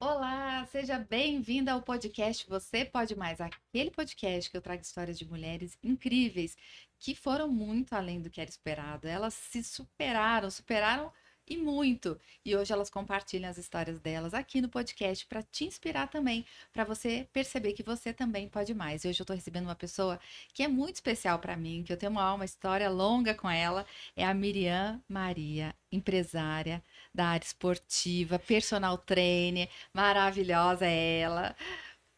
Olá, seja bem-vinda ao podcast Você Pode Mais, aquele podcast que eu trago histórias de mulheres incríveis que foram muito além do que era esperado. Elas se superaram e muito. E hoje elas compartilham as histórias delas aqui no podcast para te inspirar também, para você perceber que você também pode mais. E hoje eu estou recebendo uma pessoa que é muito especial para mim, que eu tenho uma história longa com ela, é a Miriam Maria, empresária da área esportiva, personal trainer, maravilhosa é ela.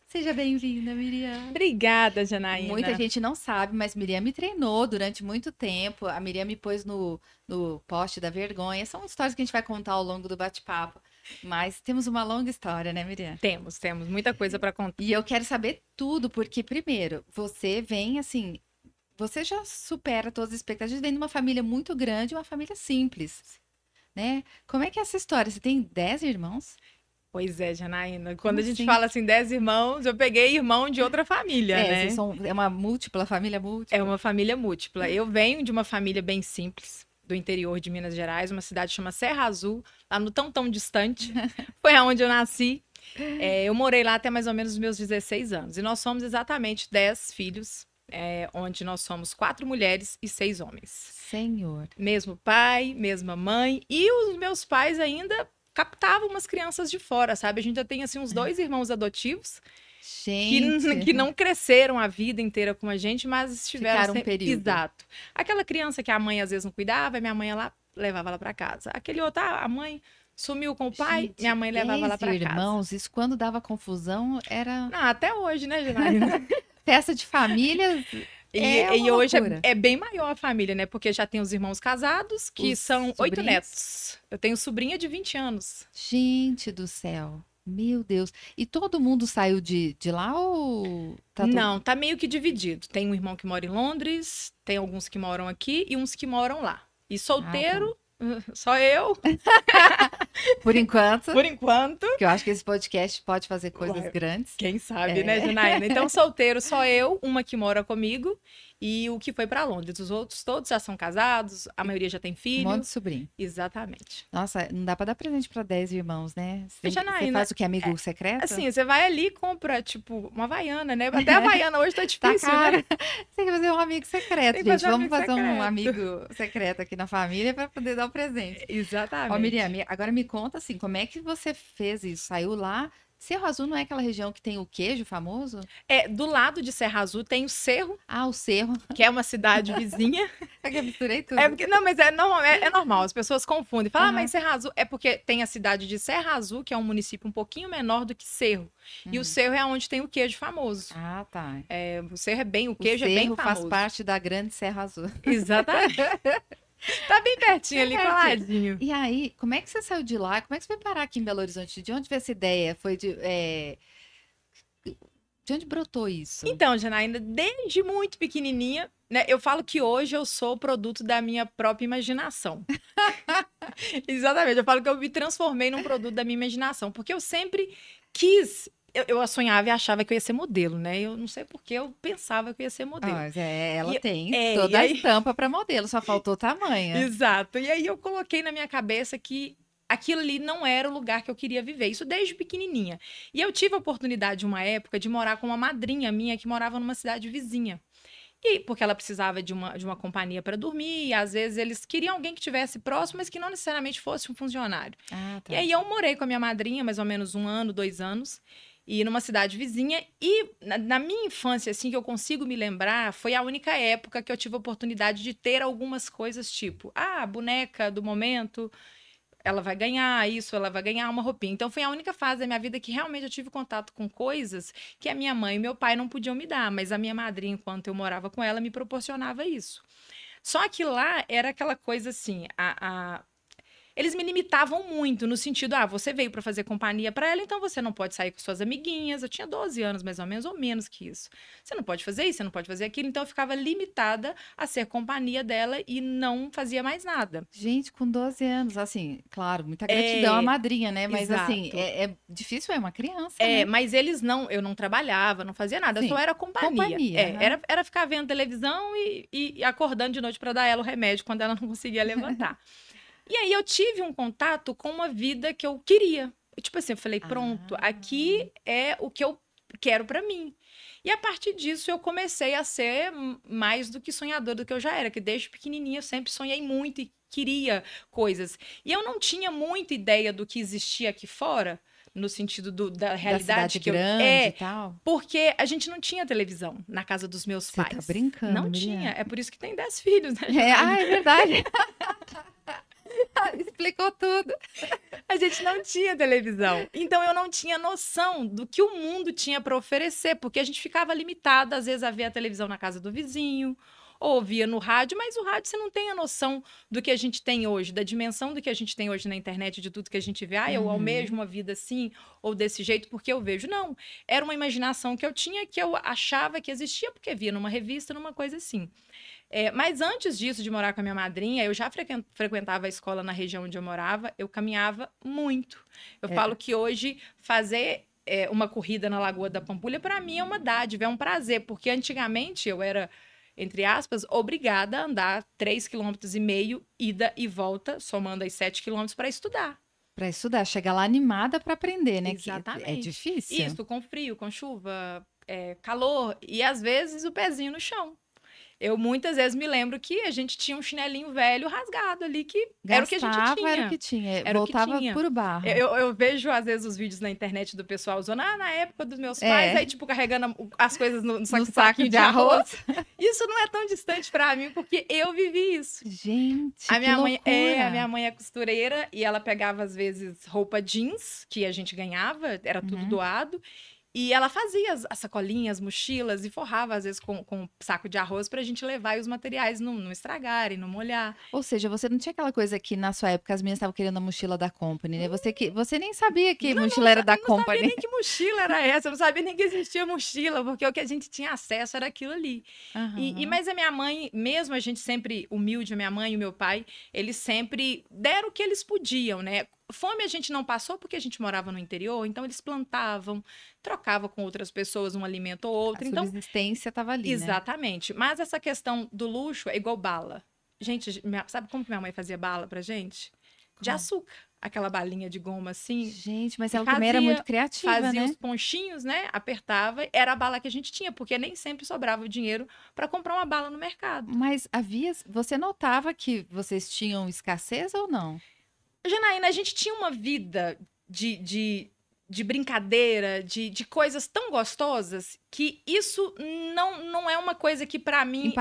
Seja bem-vinda, Miriam. Obrigada, Muita Janaína. gente não sabe, mas Miriam me treinou durante muito tempo. A Miriam me pôs no poste da vergonha. São histórias que a gente vai contar ao longo do bate-papo. Mas temos uma longa história, né, Miriam? Temos muita coisa para contar. E eu quero saber tudo, porque, primeiro, você vem assim. Você já supera todas as expectativas, vem de uma família muito grande, uma família simples, né? Como é que é essa história? Você tem 10 irmãos? Pois é, Janaína. Como Quando a gente assim? fala assim, 10 irmãos, eu peguei irmão de outra família, É, vocês né? são, é uma múltipla, família É múltipla. uma família múltipla. Eu venho de uma família bem simples, do interior de Minas Gerais, uma cidade chama Serra Azul, lá no tão distante. Foi aonde eu nasci. Eu morei lá até mais ou menos os meus 16 anos. E nós somos exatamente 10 filhos, onde nós somos 4 mulheres e 6 homens. Senhor. Mesmo pai, mesma mãe. E os meus pais ainda captavam umas crianças de fora, sabe? A gente já tem, assim, uns 2 irmãos adotivos Gente, que não cresceram a vida inteira com a gente, mas estiveram ficaram um sempre... período. Exato. Aquela criança que a mãe às vezes não cuidava, a minha mãe ia lá, levava ela para casa. Aquele outro, a mãe sumiu com o pai, Gente, minha mãe levava ela 10 para casa. irmãos, isso quando dava confusão era Não, até hoje, né, Janaína? festa de família, é E uma hoje loucura. é bem maior a família, né? Porque já tem os irmãos casados, que Os são 8 sobrinhos? netos. Eu tenho sobrinha de 20 anos. Gente do céu, meu Deus. E todo mundo saiu de lá ou tá todo... Não, tá meio que dividido. Tem um irmão que mora em Londres, tem alguns que moram aqui e uns que moram lá. E Ah, tá. solteiro, só eu, Por enquanto, por enquanto. que eu acho que esse podcast pode fazer coisas Uai, grandes. quem sabe, É. né, Janaína? Então, solteiro só eu, uma que mora comigo e o que foi pra Londres. Os outros todos já são casados, a maioria já tem Um filho. monte de sobrinho. Exatamente. Nossa, não dá pra dar presente pra 10 irmãos, né? Você Janaína, faz o que, amigo secreto? assim, você vai ali e compra, tipo, uma Havaiana, né? Até a Havaiana hoje tá Tá difícil, caro. né? Você tem que fazer um amigo secreto, Tem que gente. fazer um Vamos amigo fazer um secreto. amigo secreto aqui na família para poder dar o presente. Ó, Exatamente. Miriam, agora me conta assim, como é que você fez isso? Saiu lá? Cerro Azul não é aquela região que tem o queijo famoso? Do lado de Serra Azul tem o Cerro, Ah, o Cerro. que é uma cidade vizinha. É que eu misturei tudo. Não, mas é normal, as pessoas confundem. Falam, Aham. mas Serra Azul é porque tem a cidade de Serra Azul, que é um município um pouquinho menor do que Cerro. E o Cerro é onde tem o queijo famoso. Ah, tá. O Cerro o O queijo é bem Cerro faz famoso. parte da Grande Serra Azul. Exatamente. Tá bem pertinho ali, coladinho. E aí, como é que você saiu de lá? Como é que você foi parar aqui em Belo Horizonte? De onde veio essa ideia? De onde brotou isso? Então, Janaína, desde muito pequenininha, né? Eu falo que hoje eu sou produto da minha própria imaginação. Exatamente, eu falo que eu me transformei num produto da minha imaginação, porque eu sempre quis. Eu sonhava e achava que eu ia ser modelo, né? Eu não sei por que eu pensava que eu ia ser Ah, modelo. mas ela E- tem e toda a aí- estampa para modelo, só faltou tamanho. Exato. E aí eu coloquei na minha cabeça que aquilo ali não era o lugar que eu queria viver. Isso desde pequenininha. E eu tive a oportunidade, uma época, de morar com uma madrinha minha que morava numa cidade vizinha. E porque ela precisava de uma companhia para dormir, e às vezes eles queriam alguém que estivesse próximo, mas que não necessariamente fosse um funcionário. Ah, E tá. aí eu morei com a minha madrinha, mais ou menos 1 ano, 2 anos, e numa cidade vizinha. E na minha infância, assim, que eu consigo me lembrar, foi a única época que eu tive a oportunidade de ter algumas coisas, tipo, a boneca do momento, ela vai ganhar isso, ela vai ganhar uma roupinha. Então foi a única fase da minha vida que realmente eu tive contato com coisas que a minha mãe e meu pai não podiam me dar, mas a minha madrinha, enquanto eu morava com ela, me proporcionava isso. Só que lá era aquela coisa assim, eles me limitavam muito, no sentido, você veio para fazer companhia para ela, então você não pode sair com suas amiguinhas. Eu tinha 12 anos, mais ou menos, ou menos que isso. Você não pode fazer isso, você não pode fazer aquilo. Então eu ficava limitada a ser companhia dela e não fazia mais nada. Gente, com 12 anos, assim, claro, muita gratidão à madrinha, né? Mas assim, Exato. é difícil, é uma criança, né? Mas eu não trabalhava, não fazia nada, eu Sim, só era companhia. companhia, aham. Era ficar vendo televisão e acordando de noite para dar ela o remédio quando ela não conseguia levantar. E aí eu tive um contato com uma vida que eu queria. Tipo assim, eu falei, pronto, Ah. aqui é o que eu quero pra mim. E a partir disso eu comecei a ser mais do que sonhadora do que eu já era, que desde pequenininha eu sempre sonhei muito e queria coisas. E eu não tinha muita ideia do que existia aqui fora, no sentido da Da cidade realidade que eu grande e tal. porque a gente não tinha televisão na casa dos meus Você tá pais. brincando, Não tinha. Miriam? É por isso que tem 10 filhos, né, É, Janaína? é verdade. Explicou tudo. A gente não tinha televisão. Então eu não tinha noção do que o mundo tinha para oferecer, porque a gente ficava limitado, às vezes, a ver a televisão na casa do vizinho, ou ouvia no rádio, mas o rádio você não tem a noção do que a gente tem hoje, da dimensão do que a gente tem hoje na internet, de tudo que a gente vê. Ah, eu almejo uma vida assim, ou desse jeito, porque eu vejo. Não. Era uma imaginação que eu tinha, que eu achava que existia, porque via numa revista, numa coisa assim. Mas antes disso, de morar com a minha madrinha, eu já frequentava a escola na região onde eu morava, eu caminhava muito. Eu falo que hoje fazer uma corrida na Lagoa da Pampulha, para mim, é uma dádiva, é um prazer, porque antigamente eu era, entre aspas, obrigada a andar 3,5 km, ida e volta, somando aí 7 km para estudar. Para estudar, chegar lá animada para aprender, né? Que é Exatamente. difícil. Isso, com frio, com chuva, calor, e às vezes o pezinho no chão. Eu muitas vezes me lembro que a gente tinha um chinelinho velho rasgado ali, que era o que a gente Gastava, tinha. era o que tinha. Era o que Voltava tinha. por barro. Eu vejo, às vezes, os vídeos na internet do pessoal usando, na época dos meus pais, aí, tipo, carregando as coisas no saquinho de arroz. Isso não é tão distante pra mim, porque eu vivi isso. Gente, A minha que mãe loucura. a minha mãe é costureira e ela pegava, às vezes, roupa jeans, que a gente ganhava, era tudo doado. E ela fazia as sacolinhas, as mochilas e forrava, às vezes, com um saco de arroz pra gente levar e os materiais não estragarem, não molhar. Ou seja, você não tinha aquela coisa que na sua época as meninas estavam querendo a mochila da Company, né? Você nem sabia que mochila era da Eu não sabia Company. nem que mochila era essa, eu não sabia nem que existia mochila, porque o que a gente tinha acesso era aquilo ali. Mas a minha mãe, mesmo a gente sempre humilde, a minha mãe e o meu pai, eles sempre deram o que eles podiam, né? Fome a gente não passou porque a gente morava no interior, então eles plantavam, trocavam com outras pessoas um alimento ou outro. A subsistência estava ali, exatamente. Mas essa questão do luxo é igual bala. Gente, sabe como que minha mãe fazia bala pra gente? De açúcar. Aquela balinha de goma assim. Gente, mas ela também era muito criativa, fazia né? os ponchinhos, né? Apertava, era a bala que a gente tinha, porque nem sempre sobrava o dinheiro para comprar uma bala no mercado. Mas você notava que vocês tinham escassez ou não? Janaína, a gente tinha uma vida de brincadeira, de coisas tão gostosas, que isso não é uma coisa que para mim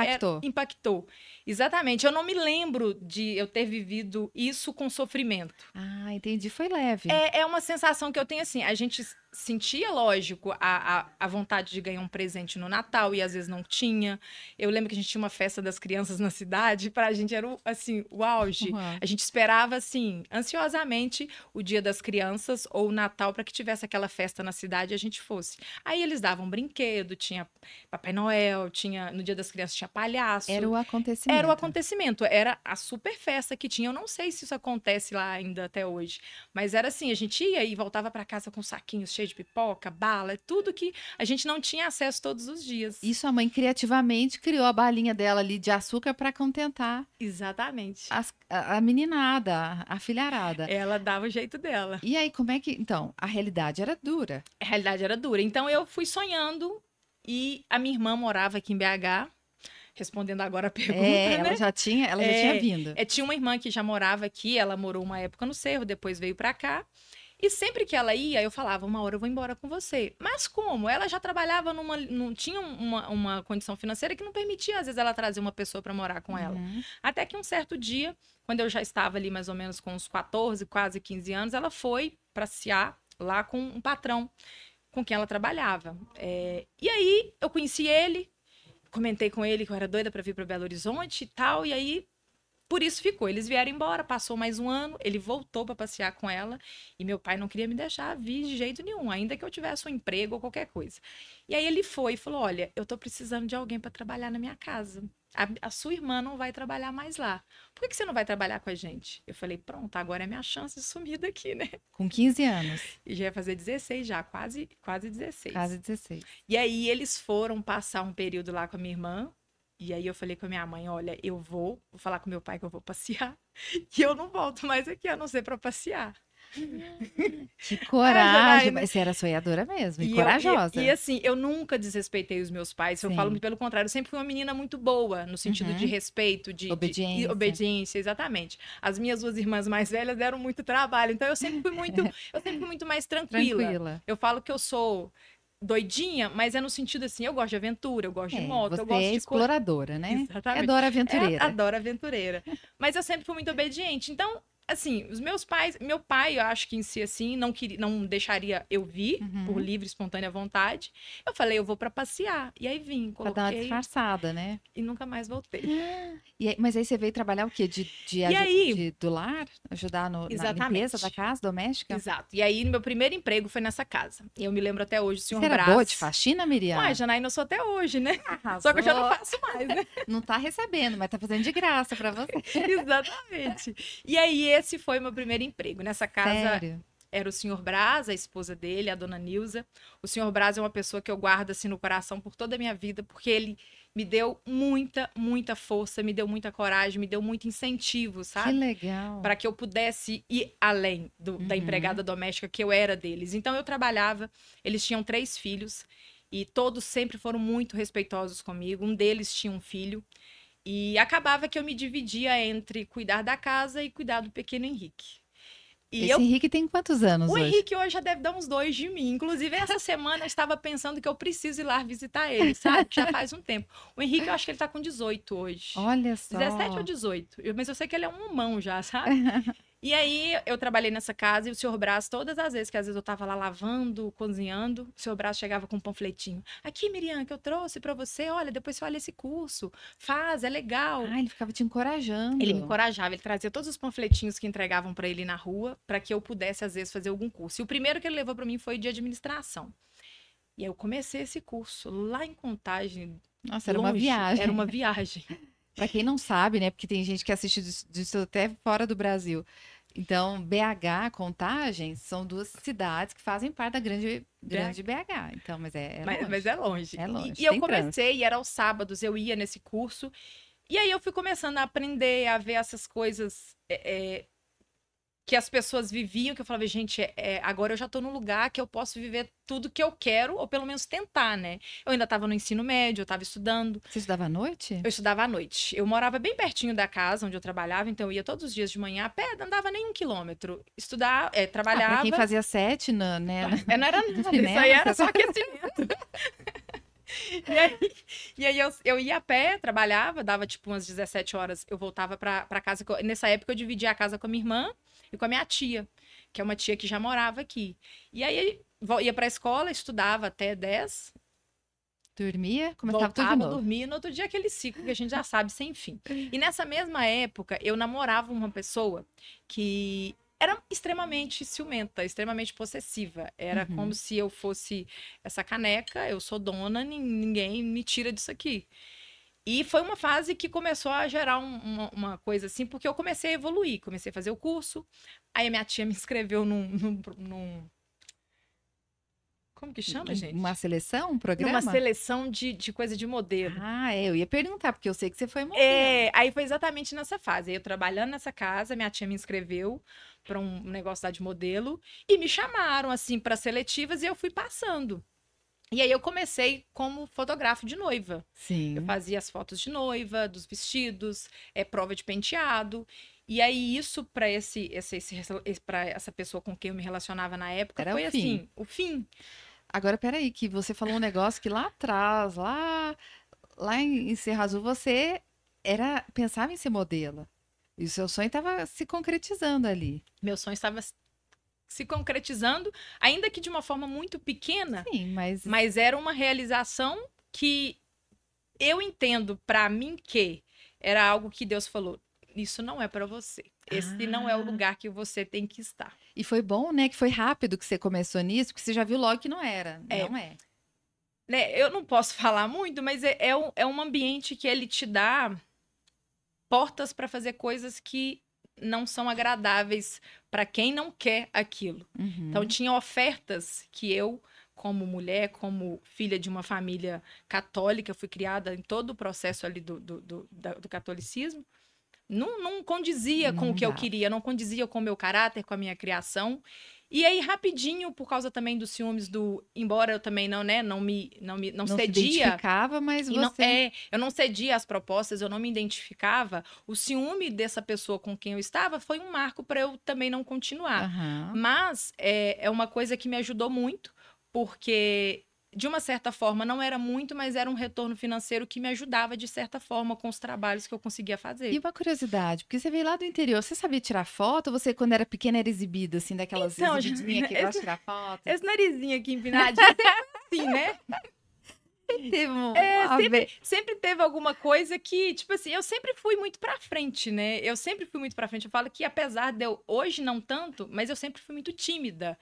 impactou. Exatamente. Eu não me lembro de eu ter vivido isso com sofrimento. Ah, entendi. Foi leve. É uma sensação que eu tenho assim, a gente sentia, lógico, a vontade de ganhar um presente no Natal e às vezes não tinha. Eu lembro que a gente tinha uma festa das crianças na cidade, pra gente era assim, o auge. Uhum. A gente esperava assim, ansiosamente, o Dia das Crianças ou o Natal para que tivesse aquela festa na cidade e a gente fosse. Aí eles davam brinquedo, tinha Papai Noel, no Dia das Crianças tinha palhaço. Era o acontecimento. Era o acontecimento, era a super festa que tinha. Eu não sei se isso acontece lá ainda até hoje, mas era assim, a gente ia e voltava para casa com saquinhos cheios de pipoca, bala, tudo que a gente não tinha acesso todos os dias. E sua mãe criativamente criou a balinha dela ali de açúcar para contentar. Exatamente. A meninada, a filharada. Ela dava o jeito dela. E aí, como é que... Então, a realidade era dura. A realidade era dura. Então, eu fui sonhando e a minha irmã morava aqui em BH, respondendo agora a pergunta, né? Ela já tinha vindo. Tinha uma irmã que já morava aqui, ela morou uma época no Cerro, depois veio pra cá. E sempre que ela ia, eu falava, uma hora eu vou embora com você. Mas como? Ela já trabalhava não tinha uma condição financeira que não permitia, às vezes, ela trazer uma pessoa para morar com ela. Até que um certo dia, quando eu já estava ali mais ou menos com uns 14, quase 15 anos, ela foi passear lá com um patrão com quem ela trabalhava. E aí, eu conheci ele, comentei com ele que eu era doida para vir para Belo Horizonte e tal, e aí por isso ficou. Eles vieram embora, passou mais um ano, ele voltou para passear com ela e meu pai não queria me deixar vir de jeito nenhum, ainda que eu tivesse um emprego ou qualquer coisa. E aí ele foi e falou, olha, eu tô precisando de alguém para trabalhar na minha casa. A sua irmã não vai trabalhar mais lá. Por que você não vai trabalhar com a gente? Eu falei, pronto, agora é minha chance de sumir daqui, né? Com 15 anos. E já ia fazer 16 já, quase 16. Quase 16. E aí eles foram passar um período lá com a minha irmã. E aí eu falei com a minha mãe, olha, eu vou falar com meu pai que eu vou passear. E eu não volto mais aqui, a não ser para passear. Que Ai, coragem, Janaína. mas você era sonhadora mesmo, e E corajosa. assim, eu nunca desrespeitei os meus pais. Eu falo Sim. pelo contrário, eu sempre fui uma menina muito boa, no sentido de Uhum. respeito, e Obediência. obediência, exatamente. As minhas duas irmãs mais velhas deram muito trabalho, então eu sempre fui muito mais tranquila. Tranquila. Eu falo que eu sou doidinha, mas é no sentido assim, eu gosto de aventura, eu gosto de É, moto, eu você gosto é de coisa. exploradora, né? É Exatamente. Dora É, Aventureira. adoro aventureira. Mas eu sempre fui muito obediente. Então, assim, os meus pais, meu pai, eu acho que em si, assim, não queria, não deixaria eu vir por Uhum. livre, espontânea vontade. Eu falei, eu vou pra passear. E aí vim, Pra dar uma coloquei disfarçada, né? e nunca mais voltei. Mas aí você veio trabalhar o quê? E aí, Do lar? Ajudar na limpeza da exatamente. casa doméstica? Exato. E aí, meu primeiro emprego foi nessa casa. E eu me lembro até hoje, o Você senhor era boa de Brás. faxina, Uai, Miriam? Janaína, eu sou até hoje, né? Só que eu já não Arrasou. faço mais, né? Não tá recebendo, mas tá fazendo de graça pra você. Exatamente. E aí, esse foi meu primeiro emprego. Nessa casa Sério? era o senhor Braz, a esposa dele, a dona Nilza. O senhor Braz é uma pessoa que eu guardo assim no coração por toda a minha vida, porque ele me deu muita, muita força, me deu muita coragem, me deu muito incentivo, Que sabe? legal. Para que eu pudesse ir além da Uhum. empregada doméstica que eu era deles. Então eu trabalhava, eles tinham 3 filhos e todos sempre foram muito respeitosos comigo. Um deles tinha um filho. E acabava que eu me dividia entre cuidar da casa e cuidar do pequeno Henrique. E Esse eu, Henrique tem quantos anos o hoje? Henrique hoje já deve dar uns 2 de mim. Inclusive, essa semana eu estava pensando que eu preciso ir lá visitar ele, sabe? Que já faz um tempo. O Henrique, eu acho que ele tá com 18 hoje. Olha 17 ou só. 18. Mas eu sei que ele é um homão já, sabe? E aí eu trabalhei nessa casa e o senhor Brás, todas as vezes que às vezes eu tava lá lavando, cozinhando, o senhor Brás chegava com um panfletinho. Aqui, Miriam, que eu trouxe pra você, olha, depois você olha esse curso, faz, é legal. Ah, ele ficava te Ele me encorajando. encorajava, ele trazia todos os panfletinhos que entregavam pra ele na rua, pra que eu pudesse às vezes fazer algum curso. E o primeiro que ele levou pra mim foi de administração. E aí eu comecei esse curso lá em Contagem, Nossa, era uma longe, era viagem. uma viagem. Pra quem não sabe, né? Porque tem gente que assiste disso até fora do Brasil. Então, BH, Contagem, são duas cidades que fazem parte da grande BH. Então, mas é Mas longe. é longe. É E longe. eu Tem trânsito. comecei, e era aos sábados, eu ia nesse curso. E aí eu fui começando a aprender, a ver essas coisas que as pessoas viviam, que eu falava, gente, agora eu já tô num lugar que eu posso viver tudo que eu quero, ou pelo menos tentar, né? Eu ainda estava no ensino médio, eu estava estudando. Você estudava à noite? Eu estudava à noite. Eu morava bem pertinho da casa onde eu trabalhava, então eu ia todos os dias de manhã a pé, não andava nem 1 quilômetro. Estudar, Ah, pra quem trabalhava. fazia sete, né? Não era No nada, isso aí chinelo, era você só tá... aquecimento. E aí eu ia a pé, trabalhava, dava tipo umas 17 horas, eu voltava pra casa. Nessa época eu dividia a casa com a minha irmã e com a minha tia, que é uma tia que já morava aqui. E aí ia pra escola, estudava até 10, dormia, começava tudo de voltava, novo. dormia, e no outro dia aquele ciclo que a gente já sabe sem fim. E nessa mesma época eu namorava uma pessoa que era extremamente ciumenta, extremamente possessiva. Era como Uhum. se eu fosse essa caneca, eu sou dona, ninguém me tira disso aqui. E foi uma fase que começou a gerar uma coisa assim, porque eu comecei a evoluir, comecei a fazer o curso. Aí a minha tia me inscreveu como que chama, Uma gente? seleção, um Numa programa? seleção de coisa de modelo. Ah, eu ia perguntar, porque eu sei que você foi modelo. Aí foi exatamente nessa fase. Aí eu trabalhando nessa casa, minha tia me inscreveu para um negócio lá de modelo e me chamaram assim para seletivas e eu fui passando. E aí eu comecei como fotógrafo de noiva. Eu Sim, fazia as fotos de noiva, dos vestidos, prova de penteado. E aí isso para essa pessoa com quem eu me relacionava na época era o foi fim. assim, o fim. Agora, peraí, que você falou um negócio que lá atrás, lá em Serra Azul, você pensava em ser modelo. E o seu sonho estava se concretizando ali. Meu sonho estava se concretizando, ainda que de uma forma muito pequena, Sim, mas mas era uma realização que eu entendo para mim que era algo que Deus falou: isso não é para você. Esse não é o ah, lugar que você tem que estar. e foi bom, né, que foi rápido que você começou nisso, porque você já viu logo que não era. É, Não é. né, eu não posso falar muito, mas é um ambiente que ele te dá portas para fazer coisas que não são agradáveis para quem não quer aquilo. Então, Uhum. tinha ofertas que eu, como mulher, como filha de uma família católica, fui criada em todo o processo ali do catolicismo, não condizia com Não o que eu dava. queria, não condizia com o meu caráter, com a minha criação. E aí, rapidinho, por causa também dos ciúmes embora eu também não Não se cedia, identificava, mas e não, você... eu não cedia às propostas, eu não me identificava, o ciúme dessa pessoa com quem eu estava foi um marco para eu também não continuar. Aham. Mas é uma coisa que me ajudou muito, porque de uma certa forma não era muito, mas era um retorno financeiro que me ajudava de certa forma com os trabalhos que eu conseguia E fazer. uma curiosidade, porque você veio lá do interior, você sabia tirar foto? Ou você, quando era pequena, era exibida, assim, daquelas Então, exibidinhas que gosta de tirar foto? esse narizinho aqui empinadinho sempre foi assim, né? Teve uma vez... Sempre teve alguma coisa que, tipo assim, eu sempre fui muito pra frente, né? Eu sempre fui muito pra frente. Eu falo que apesar de eu, hoje não tanto, mas eu sempre fui muito tímida.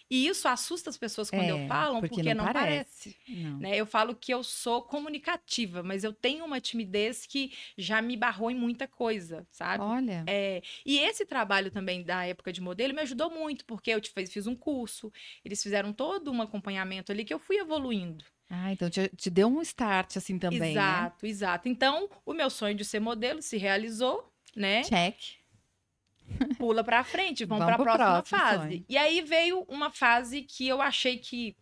E isso assusta as pessoas quando eu falo, porque não parece. Não. Né? Eu falo que eu sou comunicativa, mas eu tenho uma timidez que já me barrou em muita coisa, sabe? Olha, E esse trabalho também da época de modelo me ajudou muito, porque eu fiz um curso, eles fizeram todo um acompanhamento ali que eu fui evoluindo. então te deu um start, assim, também, né? Exato, exato. Então, o meu sonho de ser modelo se realizou, né? Check. Pula pra frente, vamos Vamos pra pro próxima próximo fase. sonho. E aí veio uma fase que eu achei que,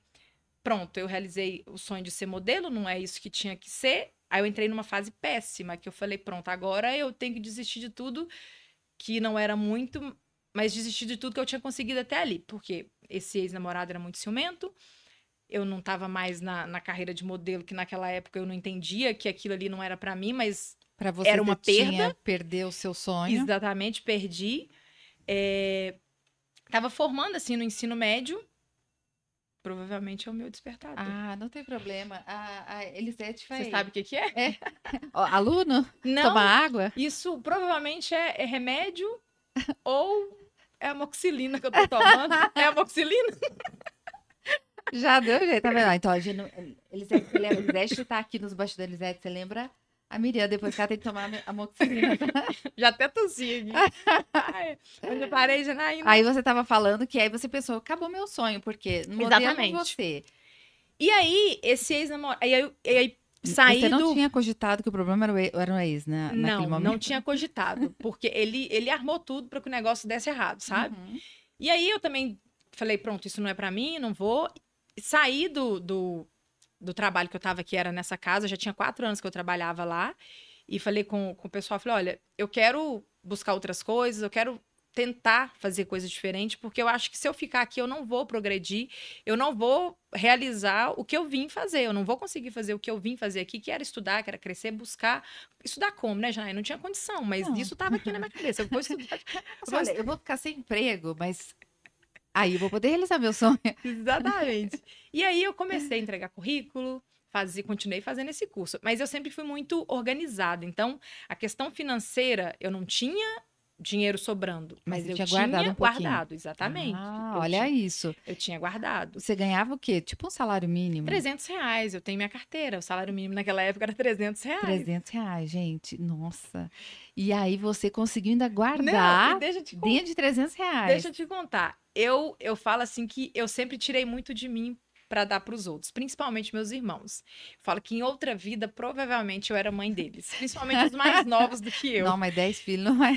pronto, eu realizei o sonho de ser modelo, não é isso que tinha que ser. Aí eu entrei numa fase péssima, que eu falei, pronto, agora eu tenho que desistir de tudo, que não era muito, mas desistir de tudo que eu tinha conseguido até ali. Porque esse ex-namorado era muito ciumento, eu não estava mais na carreira de modelo, que naquela época eu não entendia que aquilo ali não era para mim, mas Pra você, era uma perda. perder o seu sonho. Exatamente, perdi. Tava formando, assim, no ensino médio. Provavelmente é o meu despertador. Não tem problema. A Elisete vai... Você sabe o que que é? Ó, aluno? Não, Toma água? isso provavelmente é remédio ou é amoxicilina que eu tô tomando. É amoxicilina? Já deu jeito, tá vendo? Então, a gente não... Elisete, você lembra? Elisete tá aqui nos bastidores, Elisete, você lembra? A Miriam, depois que ela tem que tomar amoxicilina. Já até tossi aqui. Ai, onde eu parei, Janaína? Aí você tava falando que aí você pensou, acabou meu sonho, porque no modelo Exatamente. você. E aí, esse ex-namorado... Aí saí Você não do... tinha cogitado que o problema era o ex, né? Naquele momento? Não tinha cogitado. Porque ele armou tudo para que o negócio desse errado, sabe? Uhum. E aí eu também falei, pronto, isso não é para mim, não vou. Saí do trabalho que eu tava, que era nessa casa, já tinha 4 anos que eu trabalhava lá. E falei com o pessoal, falei, olha, eu quero buscar outras coisas, eu quero tentar fazer coisas diferentes, porque eu acho que se eu ficar aqui eu não vou progredir, eu não vou realizar o que eu vim fazer, eu não vou conseguir fazer o que eu vim fazer aqui, que era estudar, que era crescer, buscar. Estudar como, né, Janaína? Não tinha condição, mas Não. isso estava aqui na minha cabeça. Eu vou estudar. Olha, eu vou ficar sem emprego, mas aí eu vou poder realizar meu sonho. Exatamente. E aí eu comecei a entregar currículo, continuei fazendo esse curso. Mas eu sempre fui muito organizada. Então, a questão financeira, eu não tinha dinheiro sobrando. Mas Mas você eu tinha guardado um pouquinho. guardado, exatamente. Olha isso. Eu tinha guardado. Você ganhava o quê? Tipo um salário mínimo? R$300, eu tenho minha carteira. O salário mínimo naquela época era R$300. R$300, gente. Nossa. E aí você conseguiu ainda Não, guardar e deixa eu te dentro de R$300. Deixa eu te contar. Eu falo assim que eu sempre tirei muito de mim para dar para os outros, principalmente meus irmãos. Eu falo que em outra vida, provavelmente eu era mãe deles, principalmente os mais novos do que eu. Não, mas 10 filhos não é.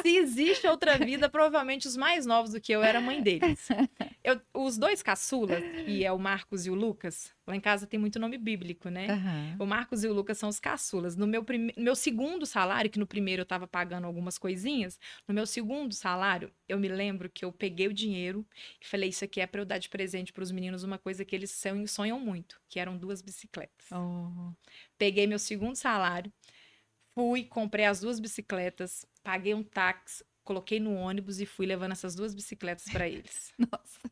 Se existe outra vida, provavelmente os mais novos do que eu era mãe deles. Os 2 caçulas, que é o Marcos e o Lucas, lá em casa tem muito nome bíblico, né? Aham. O Marcos e o Lucas são os caçulas. No meu segundo salário, que no primeiro eu estava pagando algumas coisinhas, no meu segundo salário, eu me lembro que eu peguei o dinheiro e falei, isso aqui é para eu dar de presente para os meninos uma coisa que eles sonham muito, que eram 2 bicicletas. Oh. Peguei meu segundo salário, fui, comprei as 2 bicicletas, paguei um táxi, coloquei no ônibus e fui levando essas 2 bicicletas para eles. Nossa.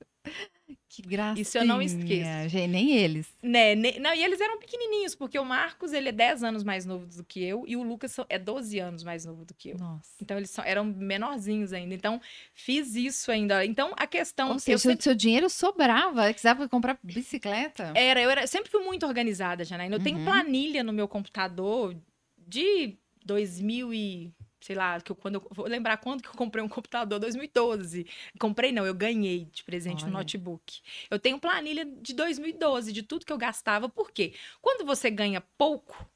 Que gracinha. Isso eu não esqueço. Gente, nem eles. Né? Não, e eles eram pequenininhos, porque o Marcos, ele é 10 anos mais novo do que eu, e o Lucas é 12 anos mais novo do que eu. Nossa. Então, eles eram menorzinhos ainda. Então, fiz isso ainda. Então, a questão... Ou seja, seu dinheiro sobrava, que dava pra comprar bicicleta. Eu sempre fui muito organizada, Janaína. Eu tenho Uhum. planilha no meu computador de 2000 e... Sei lá, vou lembrar quando que eu comprei um computador, 2012. Comprei não, eu ganhei de presente um Olha. notebook. Eu tenho planilha de 2012, de tudo que eu gastava. Por quê? Quando você ganha pouco,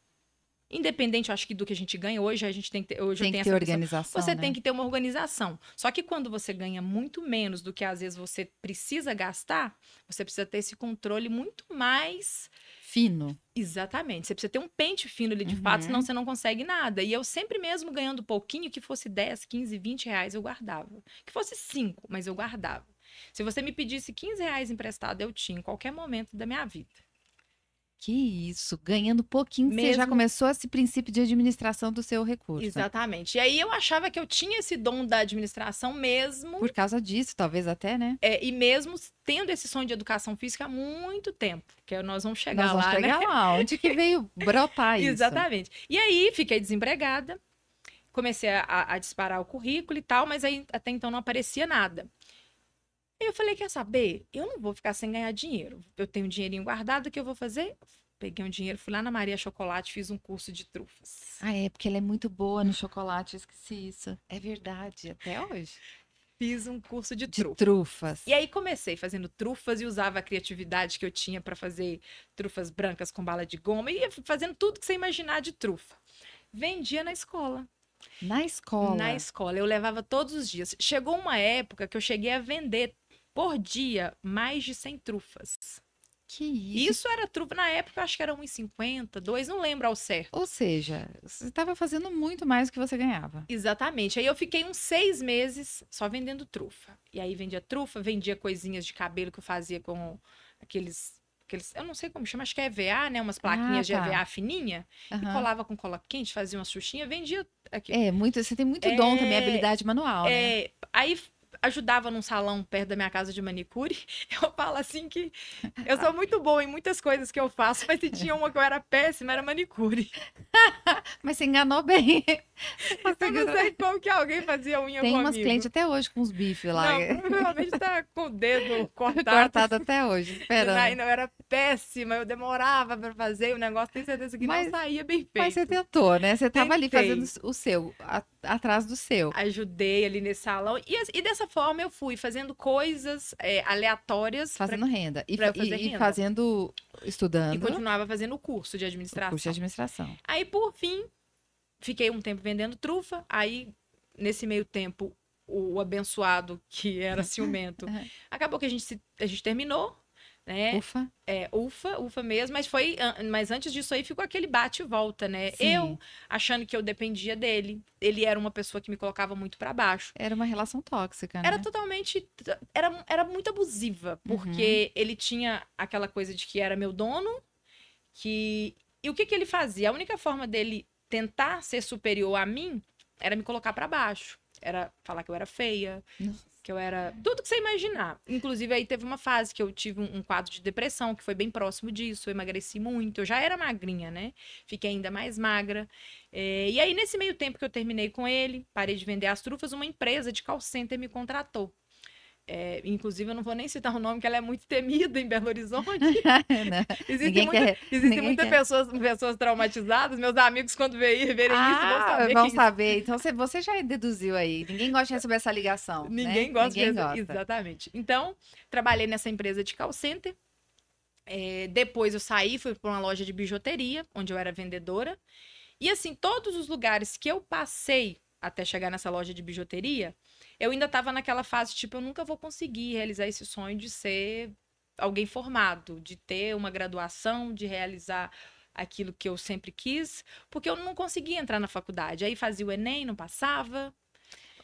Independente, eu acho que do que a gente ganha, hoje a gente tem que ter, hoje Tem eu que tenho ter essa visão. organização, Você né? tem que ter uma organização. Só que quando você ganha muito menos do que às vezes você precisa gastar, você precisa ter esse controle muito mais. Fino. Exatamente. Você precisa ter um pente fino ali de fato, senão Uhum. você não consegue nada. E eu sempre mesmo ganhando pouquinho, que fosse 10, 15, 20 reais, eu guardava. Que fosse 5, mas eu guardava. Se você me pedisse 15 reais emprestado, eu tinha em qualquer momento da minha vida. Que isso, ganhando pouquinho, você já Mesmo. começou esse princípio de administração do seu recurso. Exatamente. E aí eu achava que eu tinha esse dom da administração mesmo, Por causa disso, talvez até, né? e mesmo tendo esse sonho de educação física há muito tempo, que nós vamos chegar Nós vamos lá, chegar né? lá. Onde que veio brotar isso? Exatamente. E aí fiquei desempregada, comecei a disparar o currículo e tal, mas aí até então não aparecia nada. Aí eu falei, quer saber? Eu não vou ficar sem ganhar dinheiro. Eu tenho um dinheirinho guardado, o que eu vou fazer? Peguei um dinheiro, fui lá na Maria Chocolate, fiz um curso de trufas. Ah, é, porque ela é muito boa no chocolate, eu esqueci isso. É verdade, até hoje. Fiz um curso de De trufas. trufas. E aí comecei fazendo trufas e usava a criatividade que eu tinha para fazer trufas brancas com bala de goma. E ia fazendo tudo que você imaginar de trufa. Vendia na escola. Na escola. Na escola. Eu levava todos os dias. Chegou uma época que eu cheguei a vender por dia mais de 100 trufas. Que isso? Isso era trufa. Na época eu acho que era 1,50, 2, não lembro ao certo. Ou seja, você estava fazendo muito mais do que você ganhava. Exatamente. Aí eu fiquei uns 6 meses só vendendo trufa. E aí vendia trufa, vendia coisinhas de cabelo que eu fazia com aqueles eu não sei como chama, acho que é EVA, né? Umas plaquinhas de tá. EVA fininha. E Aham. colava com cola quente, fazia uma xuxinha, vendia aqui. É, muito, você tem muito dom também, habilidade manual, né? Aí ajudava num salão perto da minha casa de manicure. Eu falo assim que eu sou muito boa em muitas coisas que eu faço, mas se tinha uma que eu era péssima, era manicure. Mas você enganou bem. Eu não sei como que alguém fazia unha Tem comigo. umas clientes até hoje com os bifes lá. Não, provavelmente tá com o dedo cortado. Cortado até hoje, esperando. Aí não era péssima, eu demorava pra fazer o negócio, tenho certeza que Mas- não saía bem feito. Mas você tentou, né? Você tava ali Tentei. fazendo o seu, atrás do seu. Ajudei ali nesse salão. E dessa forma eu fui fazendo coisas aleatórias Fazendo renda. E, pra eu fazer e renda. fazendo, e estudando continuava fazendo o curso de o administração. curso de administração. Aí, por fim, fiquei um tempo vendendo trufa. Aí, nesse meio tempo, o abençoado, que era ciumento, acabou que a gente terminou, né? Ufa. Ufa mesmo, mas antes disso aí ficou aquele bate e volta, né? Sim. Eu achando que eu dependia dele, ele era uma pessoa que me colocava muito pra baixo. Era uma relação tóxica, né? Era totalmente, era muito abusiva, porque ele tinha aquela coisa de que era meu dono, e o que ele fazia? A única forma dele tentar ser superior a mim era me colocar pra baixo, era falar que eu era feia, Nossa. que eu era tudo que você imaginar. Inclusive, aí teve uma fase que eu tive um quadro de depressão, que foi bem próximo disso. Eu emagreci muito. Eu já era magrinha, né? Fiquei ainda mais magra. E aí, nesse meio tempo que eu terminei com ele, parei de vender as trufas, uma empresa de call center me contratou. Inclusive, eu não vou nem citar o nome, que ela é muito temida em Belo Horizonte. Né? Existem ninguém muitas quer. pessoas traumatizadas. Meus amigos, quando verem isso, vão saber Vão quem saber. Então você já deduziu aí. Ninguém gosta de receber essa ligação. Ninguém né? gosta Ninguém de gosta. Exatamente. Então, trabalhei nessa empresa de call center. Depois eu saí, fui para uma loja de bijuteria, onde eu era vendedora. E assim, todos os lugares que eu passei até chegar nessa loja de bijuteria, eu ainda estava naquela fase, tipo, eu nunca vou conseguir realizar esse sonho de ser alguém formado, de ter uma graduação, de realizar aquilo que eu sempre quis, porque eu não conseguia entrar na faculdade. Aí fazia o Enem, não passava.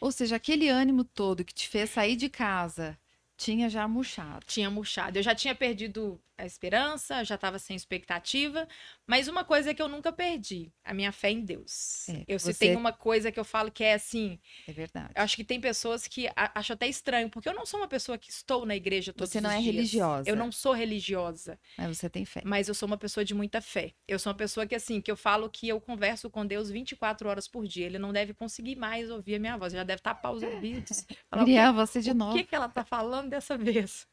Ou seja, aquele ânimo todo que te fez sair de casa tinha já murchado. Tinha murchado. Eu já tinha perdido a esperança, já estava sem expectativa, mas uma coisa que eu nunca perdi, a minha fé em Deus. Se tem uma coisa que eu falo que é assim, é verdade. Eu acho que tem pessoas que acham até estranho, porque eu não sou uma pessoa que estou na igreja todos os dias. Você não é religiosa. Eu não sou religiosa. Mas você tem fé. Mas eu sou uma pessoa de muita fé. Eu sou uma pessoa que, assim, que eu falo que eu converso com Deus 24 horas por dia. Ele não deve conseguir mais ouvir a minha voz. Ele já deve tapar os ouvidos. Miriam, você de novo. O que ela tá falando dessa vez?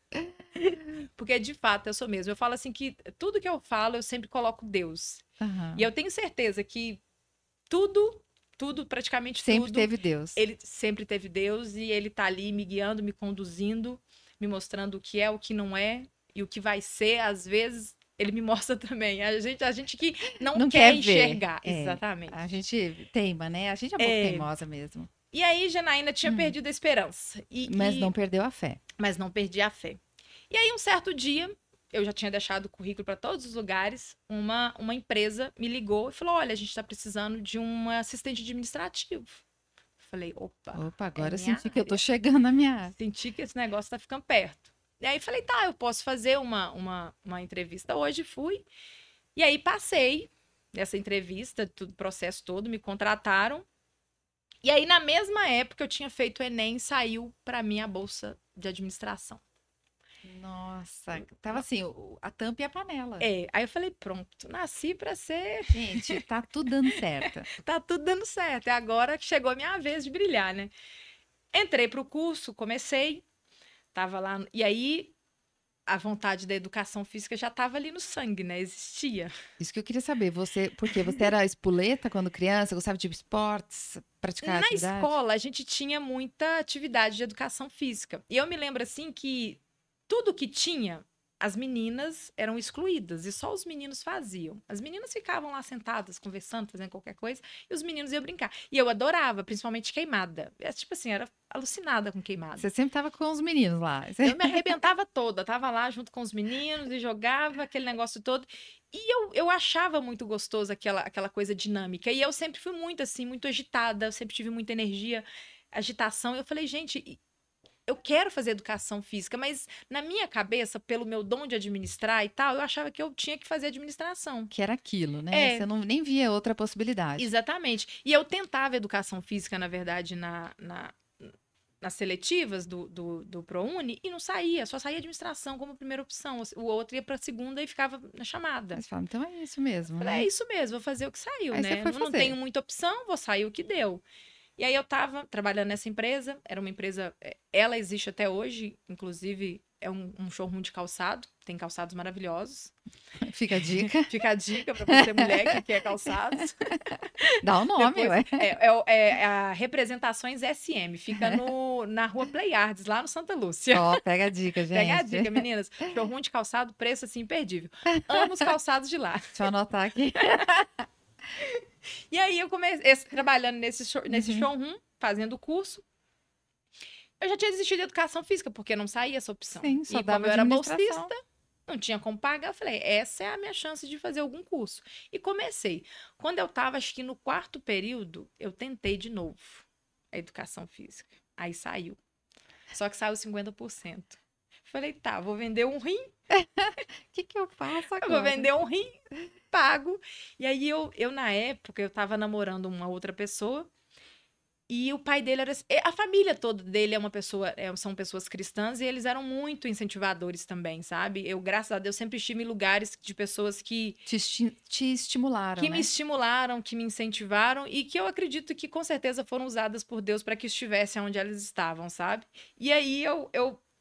Porque, de fato, eu sou mesmo. Eu falo assim que tudo que eu falo, eu sempre coloco Deus. Uhum. E eu tenho certeza que tudo, praticamente sempre tudo. Teve Deus. Ele sempre teve Deus e ele tá ali me guiando, me conduzindo, me mostrando o que é, o que não é e o que vai ser. Às vezes ele me mostra também. A gente que não Não quer quer ver. enxergar. É, Exatamente. a gente teima, né? A gente é um pouco teimosa mesmo. E aí, Janaína tinha perdido a esperança. Mas não perdeu a fé. Mas não perdi a fé. E aí, um certo dia, eu já tinha deixado o currículo para todos os lugares, uma empresa me ligou e falou, olha, a gente está precisando de um assistente administrativo. Falei, opa, agora eu minha senti que eu tô chegando na minha área. Senti que esse negócio tá ficando perto. E aí falei, tá, eu posso fazer uma entrevista hoje, fui. E aí passei nessa entrevista, tudo, processo todo, me contrataram. E aí, na mesma época, eu tinha feito o Enem, saiu para mim a bolsa de administração. Nossa, tava assim, a tampa e a panela. Aí eu falei, pronto, nasci para ser... Gente, tá tudo dando certo. Tá tudo dando certo, é agora que chegou a minha vez de brilhar, né? Entrei pro curso, comecei, tava lá, e aí a vontade da educação física já tava ali no sangue, né? Existia. Isso que eu queria saber, porque você era espoleta quando criança, gostava de esportes, praticar Na atividade? escola, a gente tinha muita atividade de educação física. E eu me lembro, assim, que tudo que tinha, as meninas eram excluídas e só os meninos faziam. As meninas ficavam lá sentadas, conversando, fazendo qualquer coisa, e os meninos iam brincar. E eu adorava, principalmente queimada. Tipo assim, era alucinada com queimada. Você sempre tava com os meninos lá. Eu me arrebentava toda, tava lá junto com os meninos e jogava aquele negócio todo. E eu achava muito gostoso aquela coisa dinâmica. E eu sempre fui muito assim, muito agitada, eu sempre tive muita energia, agitação. Eu falei, gente, eu quero fazer educação física, mas na minha cabeça, pelo meu dom de administrar e tal, eu achava que eu tinha que fazer administração. Que era aquilo, né? Você não, nem via outra possibilidade. Exatamente. E eu tentava educação física, na verdade, nas seletivas do ProUni e não saía, só saía administração como primeira opção. O outro ia para segunda e ficava na chamada. Mas fala, então é isso mesmo, Falei, né? é isso mesmo, vou fazer o que saiu, Aí né? você foi Não fazer. tenho muita opção, vou sair o que deu. E aí eu tava trabalhando nessa empresa, era uma empresa, ela existe até hoje, inclusive é um showroom de calçado, tem calçados maravilhosos. Fica a dica. Fica a dica para você, mulher, que quer calçados. Dá o nome, Depois, ué. É a Representações SM, fica na rua Playards, lá no Santa Lúcia. Ó, pega a dica, gente. Pega a dica, meninas. Showroom de calçado, preço assim, imperdível. Amo os calçados de lá. Deixa eu anotar aqui. E aí eu comecei trabalhando nesse showroom, fazendo o curso. Eu já tinha desistido de educação física, porque não saía essa opção. Sim, só e dava como eu era administração. bolsista, não tinha como pagar, eu falei, essa é a minha chance de fazer algum curso. E comecei. Quando eu tava, acho que no 4º período, eu tentei de novo a educação física. Aí saiu. Só que saiu 50%. Falei, tá, vou vender um rim. O que eu faço agora? Eu vou vender um rim, pago. E aí, eu na época, eu tava namorando uma outra pessoa. E o pai dele era... A família toda dele é uma pessoa... são pessoas cristãs e eles eram muito incentivadores também, sabe? Eu, graças a Deus, sempre estive em lugares de pessoas que... Te estimularam, Que né? me estimularam, que me incentivaram e que eu acredito que, com certeza, foram usadas por Deus para que estivessem onde elas estavam, sabe? E aí,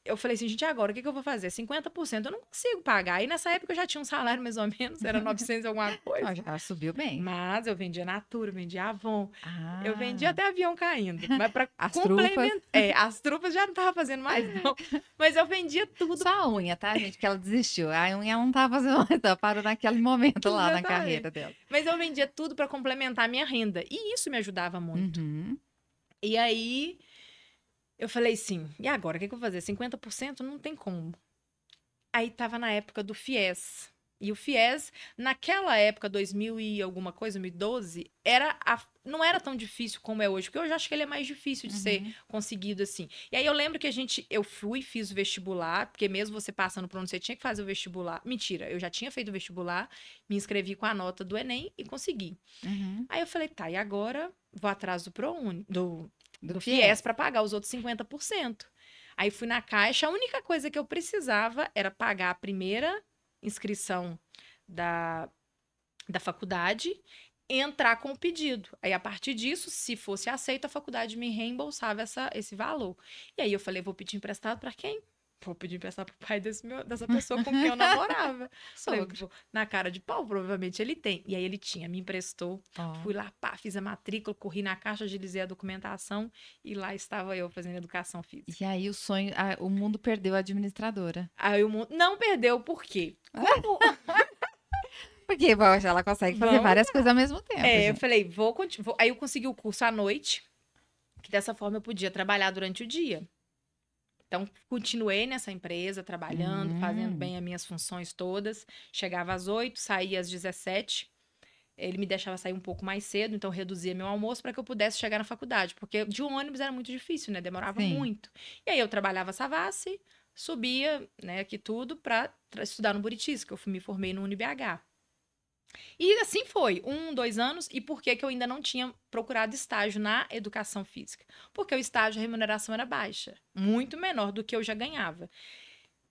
eu falei assim, gente, agora, o que eu vou fazer? 50% eu não consigo pagar. E nessa época eu já tinha um salário mais ou menos, era 900 alguma coisa. Não, já subiu bem. Mas eu vendia Natura, vendia Avon, Ah, eu vendia até avião caindo. Mas para As complementar... as trufas já não tava fazendo mais, não. Mas eu vendia tudo. só a unha, tá, gente? Que ela desistiu. A unha ela não tava fazendo mais, ela parou naquele momento lá na Exatamente. carreira dela. Mas eu vendia tudo para complementar a minha renda. E isso me ajudava muito. Uhum. E aí... Eu falei assim, e agora, o que eu vou fazer? 50% não tem como. Aí tava na época do FIES. E o FIES, naquela época, 2000 e alguma coisa, 2012, não era tão difícil como é hoje. Porque hoje eu acho que ele é mais difícil de ser conseguido assim. E aí eu lembro que eu fiz o vestibular, porque mesmo você passando por onde você tinha que fazer o vestibular. Mentira, eu já tinha feito o vestibular, me inscrevi com a nota do Enem e consegui. Uhum. Aí eu falei, tá, e agora vou atrás do ProUni, do Do FIES para pagar os outros 50%. Aí fui na Caixa, a única coisa que eu precisava era pagar a primeira inscrição da faculdade e entrar com o pedido. Aí, a partir disso, se fosse aceito, a faculdade me reembolsava esse valor. E aí eu falei, vou pedir emprestado para quem? Vou pedir emprestado pro pai dessa pessoa com quem eu namorava. Falei, na cara de pau, provavelmente ele tem. E aí ele tinha, me emprestou. Fui lá, pá, fiz a matrícula, corri na caixa, agilizei a documentação e lá estava eu fazendo educação física. E aí o mundo perdeu a administradora. Aí o mundo não perdeu, por quê? Porque poxa, ela consegue fazer Vamos várias coisas ao mesmo tempo, eu gente. falei, vou continuar. Aí eu consegui o curso à noite, que dessa forma eu podia trabalhar durante o dia. Então, continuei nessa empresa, trabalhando, fazendo bem as minhas funções todas. Chegava às 8, saía às 17. Ele me deixava sair um pouco mais cedo, então reduzia meu almoço para que eu pudesse chegar na faculdade, porque de ônibus era muito difícil, né? Demorava Sim. muito. E aí eu trabalhava Savassi, subia, né, aqui tudo para estudar no Buritis, que eu me formei no UniBH. E assim foi, 2 anos. E por que que eu ainda não tinha procurado estágio na educação física? Porque o estágio, a remuneração era baixa, muito menor do que eu já ganhava.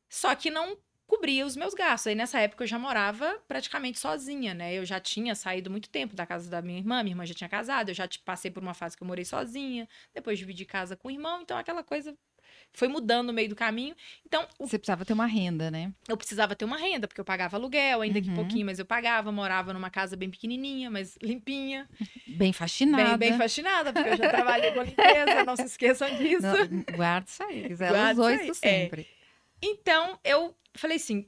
Só que não cobria os meus gastos. Aí nessa época eu já morava praticamente sozinha, né? Eu já tinha saído muito tempo da casa da minha irmã já tinha casado, eu já passei por uma fase que eu morei sozinha, depois dividi casa com o irmão, então aquela coisa foi mudando no meio do caminho. Então, Você precisava ter uma renda, né? eu precisava ter uma renda, porque eu pagava aluguel, ainda que Uhum. pouquinho, mas eu pagava, morava numa casa bem pequenininha, mas limpinha. Bem faxinada. Bem faxinada, porque eu já trabalhei com limpeza, não se esqueçam disso. Não, guarda isso aí. Ela Guarda usou isso aí. isso sempre. Então, eu falei assim,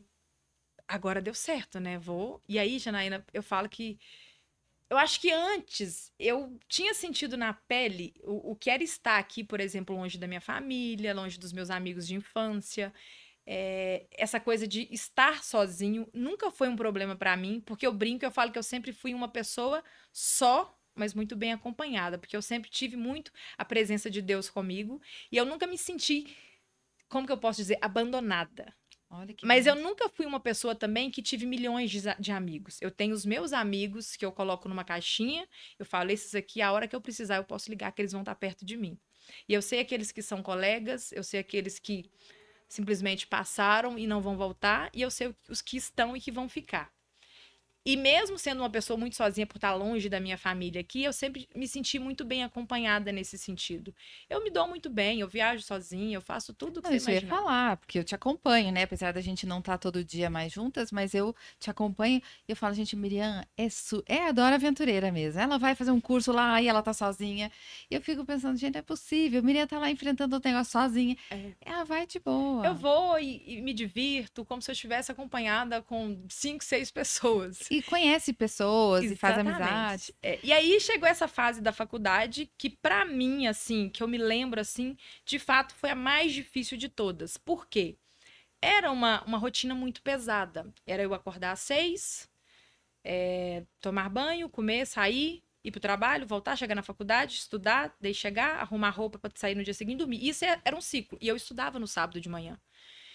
agora deu certo, né? Vou. E aí, Janaína, eu falo que eu acho que antes eu tinha sentido na pele o que era estar aqui, por exemplo, longe da minha família, longe dos meus amigos de infância. Essa coisa de estar sozinho nunca foi um problema pra mim, porque eu brinco, eu falo que eu sempre fui uma pessoa só, mas muito bem acompanhada, porque eu sempre tive muito a presença de Deus comigo e eu nunca me senti, como que eu posso dizer, abandonada. Olha que Mas eu bom. nunca fui uma pessoa também que tive milhões de amigos. Eu tenho os meus amigos que eu coloco numa caixinha. Eu falo, esses aqui, a hora que eu precisar, eu posso ligar, que eles vão estar perto de mim. E eu sei aqueles que são colegas, eu sei aqueles que simplesmente passaram e não vão voltar, e eu sei os que estão e que vão ficar. E mesmo sendo uma pessoa muito sozinha por estar longe da minha família aqui, eu sempre me senti muito bem acompanhada nesse sentido. Eu me dou muito bem, eu viajo sozinha, eu faço tudo o que Não, você isso eu ia imaginar. falar, porque eu te acompanho, né? Apesar da gente não estar todo dia mais juntas, mas eu te acompanho e eu falo, gente, Miriam é a Dora Aventureira mesmo. Ela vai fazer um curso lá e ela tá sozinha. E eu fico pensando, gente, não é possível. Miriam tá lá enfrentando o negócio sozinha. Ela vai de boa. Eu vou e me divirto como se eu estivesse acompanhada com 5, 6 pessoas. E conhece pessoas e faz Exatamente. amizade. E aí chegou essa fase da faculdade que pra mim, assim, que eu me lembro, assim, de fato foi a mais difícil de todas. Por quê? Era uma rotina muito pesada. Era eu acordar às 6, tomar banho, comer, sair, ir pro trabalho, voltar, chegar na faculdade, estudar, daí chegar, arrumar roupa pra sair no dia seguinte e dormir. Isso era um ciclo. E eu estudava no sábado de manhã.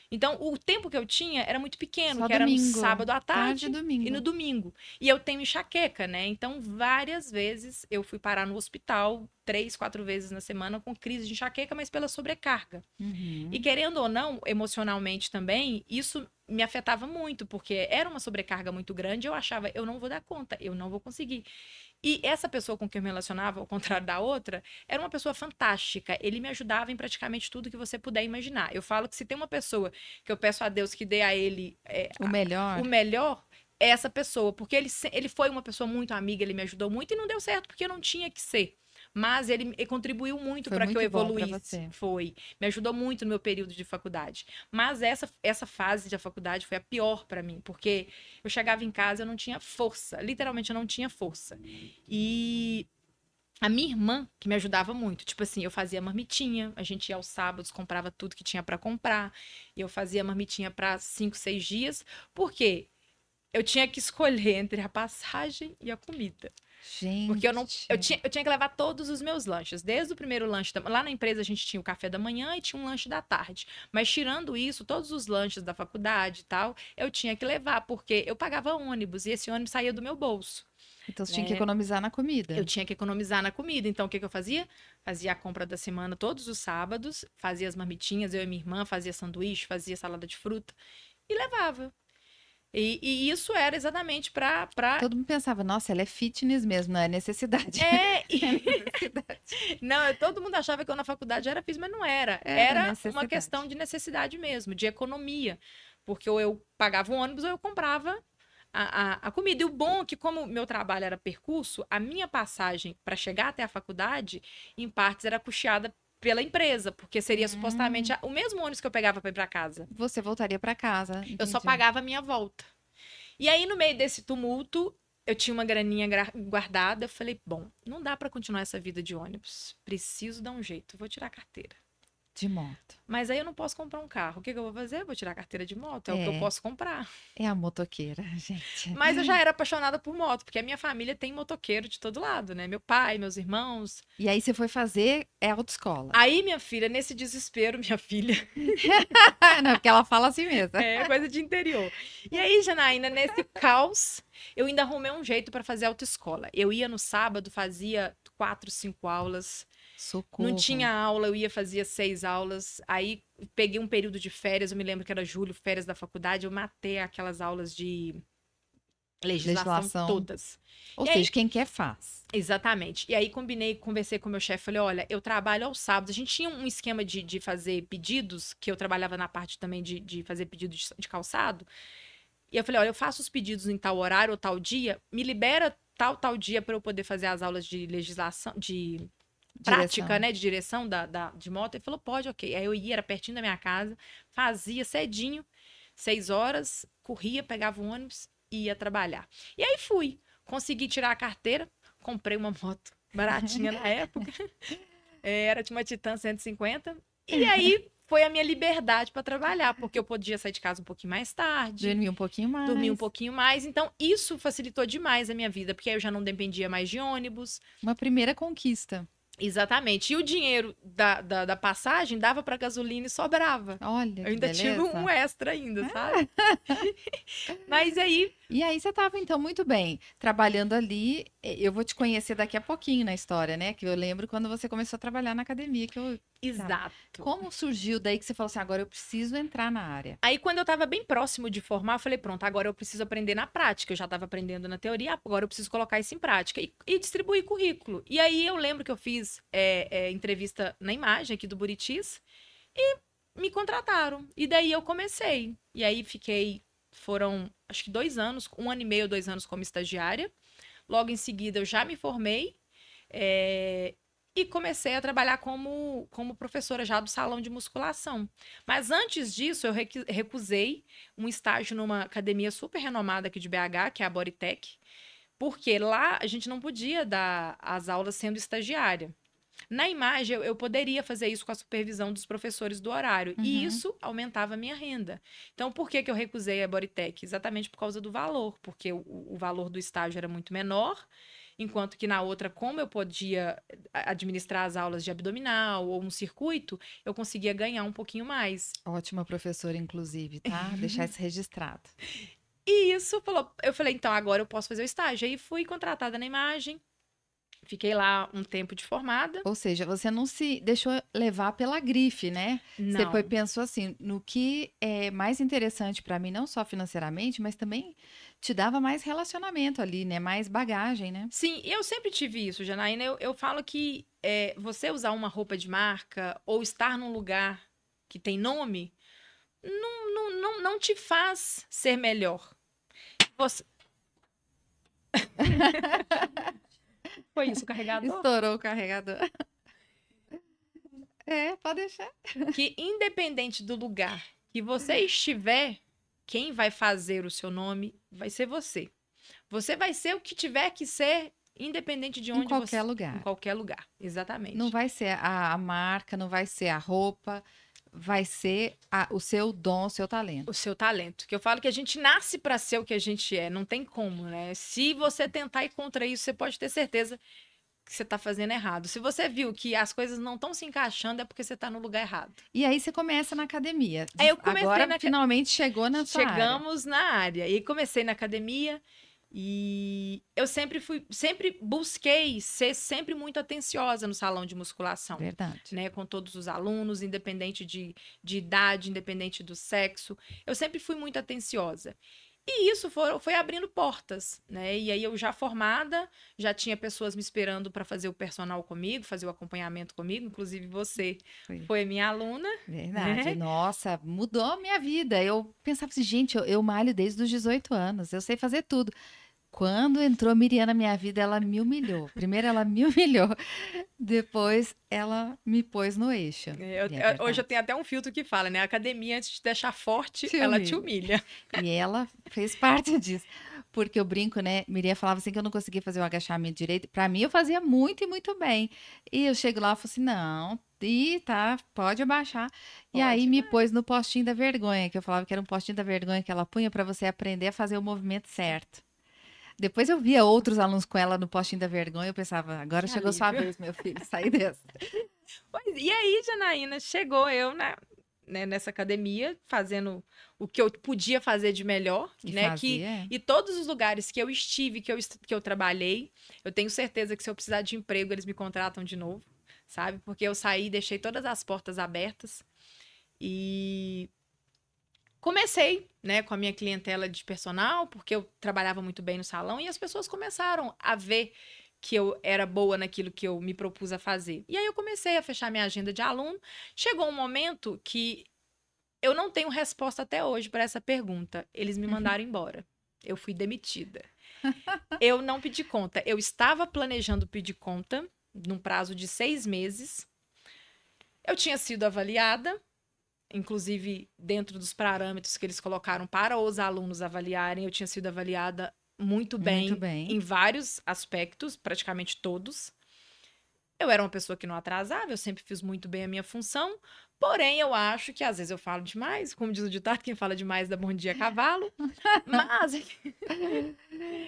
Então, o tempo que eu tinha era muito pequeno, Só que era no domingo, sábado à tarde tarde e domingo. e no domingo. E eu tenho enxaqueca, né? Então, várias vezes eu fui parar no hospital, 3, 4 vezes na semana, com crise de enxaqueca, mas pela sobrecarga. Uhum. E querendo ou não, emocionalmente também, isso me afetava muito, porque era uma sobrecarga muito grande. Eu achava, eu não vou dar conta, eu não vou conseguir. E essa pessoa com quem eu me relacionava, ao contrário da outra, era uma pessoa fantástica. Ele me ajudava em praticamente tudo que você puder imaginar. Eu falo que se tem uma pessoa que eu peço a Deus que dê a ele O melhor. o melhor, é essa pessoa. Porque ele foi uma pessoa muito amiga, ele me ajudou muito e não deu certo porque eu não tinha que ser. Mas ele contribuiu muito Foi para que eu muito bom pra evoluísse. você. Foi. Me ajudou muito no meu período de faculdade. Mas essa fase da faculdade foi a pior para mim, porque eu chegava em casa e eu não tinha força. Literalmente, eu não tinha força. E a minha irmã, que me ajudava muito, tipo assim, eu fazia marmitinha, a gente ia aos sábados, comprava tudo que tinha para comprar, e eu fazia marmitinha para 5, 6 dias, porque eu tinha que escolher entre a passagem e a comida. Gente. Porque eu tinha que levar todos os meus lanches. Desde o primeiro lanche. Lá na empresa a gente tinha o café da manhã e tinha um lanche da tarde. Mas tirando isso, todos os lanches da faculdade e tal, eu tinha que levar, porque eu pagava ônibus e esse ônibus saía do meu bolso. Então você tinha que economizar na comida. Eu tinha que economizar na comida. Então o que eu fazia? Fazia a compra da semana todos os sábados, fazia as marmitinhas, eu e minha irmã, fazia sanduíche, fazia salada de fruta e levava. E isso era exatamente para. Todo mundo pensava, nossa, ela é fitness mesmo, não é necessidade. Não, todo mundo achava que eu na faculdade era fitness, mas não era. Era Era uma necessidade. questão de necessidade mesmo, de economia. Porque ou eu pagava o ônibus ou eu comprava a comida. E o bom é que, como meu trabalho era percurso, a minha passagem para chegar até a faculdade, em partes, era custeada pela empresa, porque seria supostamente o mesmo ônibus que eu pegava para ir para casa. Você voltaria para casa. Eu só entendi. pagava a minha volta. E aí, no meio desse tumulto, eu tinha uma graninha guardada. Eu falei, bom, não dá pra continuar essa vida de ônibus. Preciso dar um jeito, vou tirar a carteira. De moto. Mas aí eu não posso comprar um carro. O que que eu vou fazer? Eu vou tirar a carteira de moto, é o que eu posso comprar. É a motoqueira, gente. Mas eu já era apaixonada por moto, porque a minha família tem motoqueiro de todo lado, né? Meu pai, meus irmãos. E aí você foi fazer autoescola. Aí, minha filha, nesse desespero, minha filha, Não, porque ela fala assim mesmo. é coisa de interior. E aí, Janaína, nesse caos, eu ainda arrumei um jeito para fazer autoescola. Eu ia no sábado, fazia 4, 5 aulas. Socorro. Não tinha aula, eu ia, fazia 6 aulas. Aí peguei um período de férias, eu me lembro que era julho, férias da faculdade, eu matei aquelas aulas de legislação todas. Ou E seja, aí, quem quer faz. exatamente. E aí conversei com o meu chefe, falei, olha, eu trabalho aos sábados. A gente tinha um esquema de fazer pedidos, que eu trabalhava na parte também de fazer pedido de calçado. E eu falei, olha, eu faço os pedidos em tal horário ou tal dia, me libera tal dia para eu poder fazer as aulas de legislação, de prática, né, de direção de moto. Ele falou, pode, ok. Aí eu ia, era pertinho da minha casa, fazia cedinho, 6 horas, corria, pegava o ônibus e ia trabalhar. E aí fui, consegui tirar a carteira, comprei uma moto baratinha na época, era de uma Titan 150, e aí foi a minha liberdade para trabalhar, porque eu podia sair de casa um pouquinho mais tarde. Dormir um pouquinho mais. Dormir um pouquinho mais. Então, isso facilitou demais a minha vida, porque aí eu já não dependia mais de ônibus. Uma primeira conquista. Exatamente. E o dinheiro da passagem dava para gasolina e sobrava. Olha, eu ainda tive um extra ainda, sabe? Mas aí... E aí você estava, então, muito bem, trabalhando ali. Eu vou te conhecer daqui a pouquinho na história, né? Que eu lembro quando você começou a trabalhar na academia. Exato. Como surgiu daí que você falou assim, agora eu preciso entrar na área? Aí, quando eu estava bem próximo de formar, eu falei, pronto, agora eu preciso aprender na prática. Eu já estava aprendendo na teoria, agora eu preciso colocar isso em prática. E distribuir currículo. E aí, eu lembro que eu fiz entrevista na Imagem aqui do Buritis e me contrataram. E daí, eu comecei. E aí, foram, acho que 2 anos, 1 ano e meio, 2 anos como estagiária. Logo em seguida, eu já me formei. E comecei a trabalhar como professora já do salão de musculação. Mas antes disso, eu recusei um estágio numa academia super renomada aqui de BH, que é a Bodytech, porque lá a gente não podia dar as aulas sendo estagiária. Na Imagem, eu poderia fazer isso com a supervisão dos professores do horário. Uhum. E isso aumentava a minha renda. Então, por que eu recusei a Bodytech? Exatamente por causa do valor, porque o valor do estágio era muito menor. Enquanto que na outra, como eu podia administrar as aulas de abdominal ou um circuito, eu conseguia ganhar um pouquinho mais. Ótima professora, inclusive, tá? Deixar isso registrado. E isso, eu falei, então agora eu posso fazer o estágio. Aí fui contratada na Imagem, fiquei lá um tempo de formada. Ou seja, você não se deixou levar pela grife, né? Não. Você pensou assim, no que é mais interessante para mim, não só financeiramente, mas também te dava mais relacionamento ali, né? Mais bagagem, né? Sim, eu sempre tive isso, Janaína. Eu falo que você usar uma roupa de marca ou estar num lugar que tem nome não te faz ser melhor. Você... Foi isso, o carregador? Estourou o carregador. Pode deixar. Que independente do lugar que você estiver, quem vai fazer o seu nome vai ser você. Você vai ser o que tiver que ser, independente de onde Em qualquer lugar. Em qualquer lugar, exatamente. Não vai ser a marca, não vai ser a roupa, vai ser o seu dom, o seu talento. O seu talento. Que eu falo que a gente nasce para ser o que a gente é, não tem como, né? Se você tentar ir contra isso, você pode ter certeza que você está fazendo errado. Se você viu que as coisas não estão se encaixando, é porque você está no lugar errado. E aí você começa na academia. Aí eu comecei agora finalmente chegou na sua área. Chegamos na área. E comecei na academia e eu sempre busquei ser sempre muito atenciosa no salão de musculação. Verdade. Né, com todos os alunos, independente de idade, independente do sexo. Eu sempre fui muito atenciosa. E isso foi abrindo portas, né? E aí eu já formada, já tinha pessoas me esperando para fazer o personal comigo, fazer o acompanhamento comigo, inclusive você foi minha aluna. Verdade. Né? Nossa, mudou a minha vida. Eu pensava assim, gente, eu malho desde os 18 anos, eu sei fazer tudo. Quando entrou Miriam na minha vida, ela me humilhou. Primeiro ela me humilhou, depois ela me pôs no eixo. Hoje eu tenho até um filtro que fala, né? A academia, antes de te deixar forte, Te ela te humilha. humilha. E ela fez parte disso. Porque eu brinco, né? Miriam falava assim que eu não conseguia fazer o agachamento direito. Pra mim, eu fazia muito e muito bem. E eu chego lá e falo assim: não, e tá, pode abaixar. E aí Pode, me né? pôs no postinho da vergonha, que eu falava que era um postinho da vergonha que ela punha pra você aprender a fazer o movimento certo. Depois eu via outros alunos com ela no postinho da vergonha, eu pensava, agora Que chegou sua alívio. vez, meu filho, sair dessa. E aí, Janaína, chegou eu nessa academia, fazendo o que eu podia fazer de melhor, E né? fazia. E todos os lugares que eu estive, que eu trabalhei, eu tenho certeza que se eu precisar de emprego, eles me contratam de novo, sabe? Porque eu saí, deixei todas as portas abertas e comecei, né, com a minha clientela de personal, porque eu trabalhava muito bem no salão, e as pessoas começaram a ver que eu era boa naquilo que eu me propus a fazer. E aí eu comecei a fechar minha agenda de aluno. Chegou um momento que eu não tenho resposta até hoje para essa pergunta. Eles me mandaram embora. Eu fui demitida. Eu não pedi conta. Eu estava planejando pedir conta num prazo de 6 meses. Eu tinha sido avaliada, inclusive dentro dos parâmetros que eles colocaram para os alunos avaliarem, eu tinha sido avaliada muito bem, Muito bem. em vários aspectos, praticamente todos. Eu era uma pessoa que não atrasava, eu sempre fiz muito bem a minha função, porém eu acho que às vezes eu falo demais, como diz o ditado, quem fala demais dá bom dia a cavalo, mas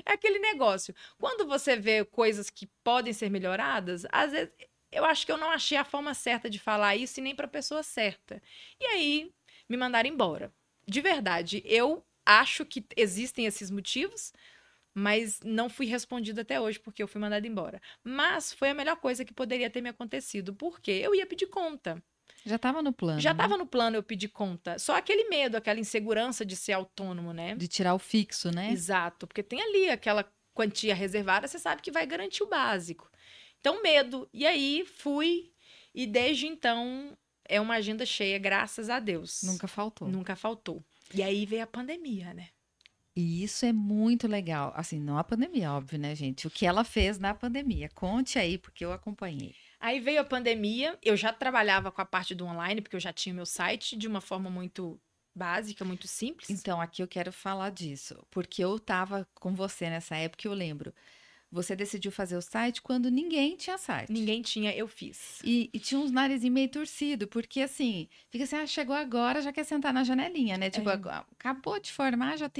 é aquele negócio. Quando você vê coisas que podem ser melhoradas, às vezes eu acho que eu não achei a forma certa de falar isso e nem para a pessoa certa. E aí me mandaram embora. De verdade, eu acho que existem esses motivos, mas não fui respondida até hoje porque eu fui mandada embora. Mas foi a melhor coisa que poderia ter me acontecido, porque eu ia pedir conta. Já estava no plano, Já né? estava no plano eu pedir conta. Só aquele medo, aquela insegurança de ser autônomo, né? De tirar o fixo, né? Exato, porque tem ali aquela quantia reservada, você sabe que vai garantir o básico. Então, medo. E aí fui, e desde então é uma agenda cheia, graças a Deus. Nunca faltou. Nunca faltou. E aí veio a pandemia, né? E isso é muito legal. Assim, não a pandemia, óbvio, né, gente? O que ela fez na pandemia. Conte aí, porque eu acompanhei. Aí veio a pandemia, eu já trabalhava com a parte do online, porque eu já tinha meu site de uma forma muito básica, muito simples. Então, aqui eu quero falar disso, porque eu estava com você nessa época, e eu lembro. Você decidiu fazer o site quando ninguém tinha site. Ninguém tinha, eu fiz. E tinha uns narizinhos meio torcido, porque assim, fica assim, chegou agora, já quer sentar na janelinha, né? Tipo, acabou de formar, já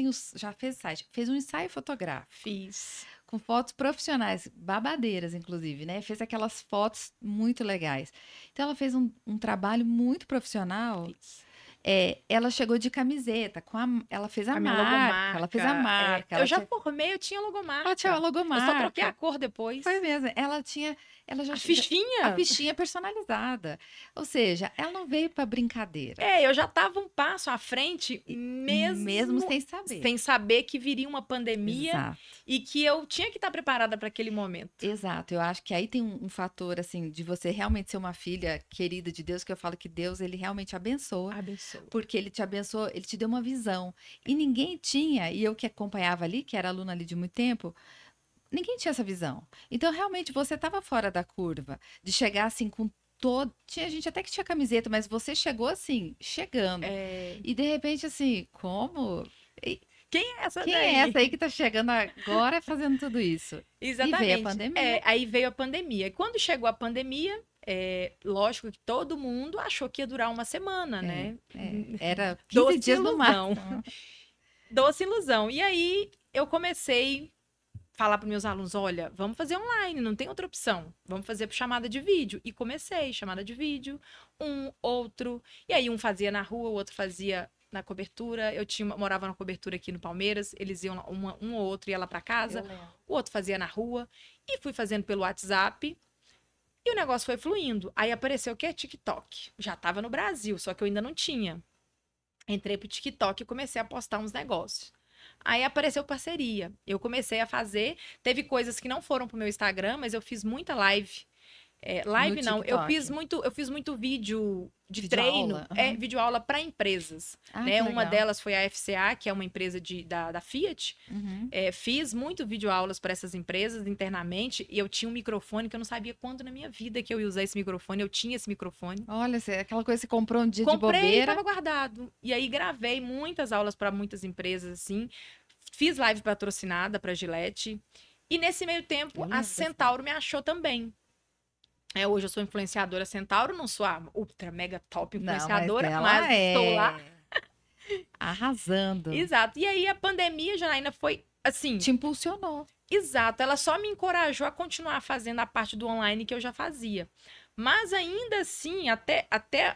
fez site. Fez um ensaio fotográfico. Fiz. Com fotos profissionais, babadeiras, inclusive, né? Fez aquelas fotos muito legais. Então, ela fez um trabalho muito profissional. Fiz. Ela chegou de camiseta, ela fez a minha marca, logomarca. ela fez a marca. Eu já formei, eu tinha logomarca. Ela tinha a logomarca. Eu só troquei a cor depois. Foi mesmo. Ela já A fichinha? A fichinha personalizada. Ou seja, ela não veio para brincadeira. Eu já estava um passo à frente, Mesmo sem saber. Sem saber que viria uma pandemia. Exato. E que eu tinha que estar preparada para aquele momento. Exato. Eu acho que aí tem um fator, assim, de você realmente ser uma filha querida de Deus, que eu falo que Deus, ele realmente abençoa. Abençoa. Porque ele te abençoou, ele te deu uma visão. E ninguém tinha, e eu que acompanhava ali, que era aluna ali de muito tempo, ninguém tinha essa visão. Então, realmente, você estava fora da curva, de chegar assim com todo. Tinha gente até que tinha camiseta, mas você chegou assim, chegando. E de repente, assim, como? Quem é essa Quem daí? é essa aí que tá chegando agora fazendo tudo isso? Exatamente. E veio a pandemia. Aí veio a pandemia. E quando chegou a pandemia, lógico que todo mundo achou que ia durar uma semana, né? Era 15 dias no máximo. Doce ilusão. E aí eu comecei a falar para meus alunos, olha, vamos fazer online, não tem outra opção. Vamos fazer por chamada de vídeo. E comecei, chamada de vídeo, outro. E aí um fazia na rua, o outro fazia na cobertura. Eu morava na cobertura aqui no Palmeiras, eles iam um ou outro ia lá para casa, o outro fazia na rua. E fui fazendo pelo WhatsApp. E o negócio foi fluindo. Aí apareceu o quê? TikTok. Já estava no Brasil, só que eu ainda não tinha. Entrei pro TikTok e comecei a postar uns negócios. Aí apareceu parceria. Eu comecei a fazer. Teve coisas que não foram pro meu Instagram, mas eu fiz muita live Live No não, TikTok. eu fiz muito vídeo de Videoaula, treino, aham. videoaula para empresas, Ah, né? que Uma legal. delas foi a FCA, que é uma empresa da Fiat. Uhum. Fiz muito videoaulas para essas empresas internamente e eu tinha um microfone que eu não sabia quando na minha vida que eu ia usar esse microfone. Eu tinha esse microfone. Olha, aquela coisa que você comprou um dia de Comprei e bobeira. estava guardado. E aí gravei muitas aulas para muitas empresas assim. Fiz live patrocinada para Gillette. E nesse meio tempo, Eu a lembro dessa. Centauro me achou também. Hoje eu sou influenciadora Centauro, não sou a ultra mega top Não, mas influenciadora, ela mas estou lá. é arrasando. Exato. E aí a pandemia, Janaína, foi assim, Te impulsionou. exato, ela só me encorajou a continuar fazendo a parte do online que eu já fazia. Mas ainda assim, até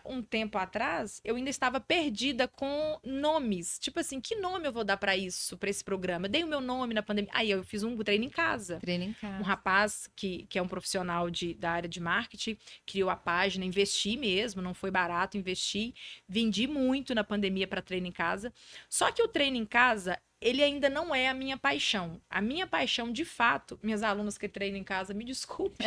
um tempo atrás, eu ainda estava perdida com nomes. Tipo assim, que nome eu vou dar para isso, para esse programa? Eu dei o meu nome na pandemia. Aí eu fiz um treino em casa. Treino em Um casa. rapaz que é um profissional da área de marketing, criou a página, investi mesmo, não foi barato, investi, vendi muito na pandemia para treino em casa. Só que o treino em casa, ele ainda não é a minha paixão. A minha paixão, de fato, minhas alunas que treinam em casa, me desculpe,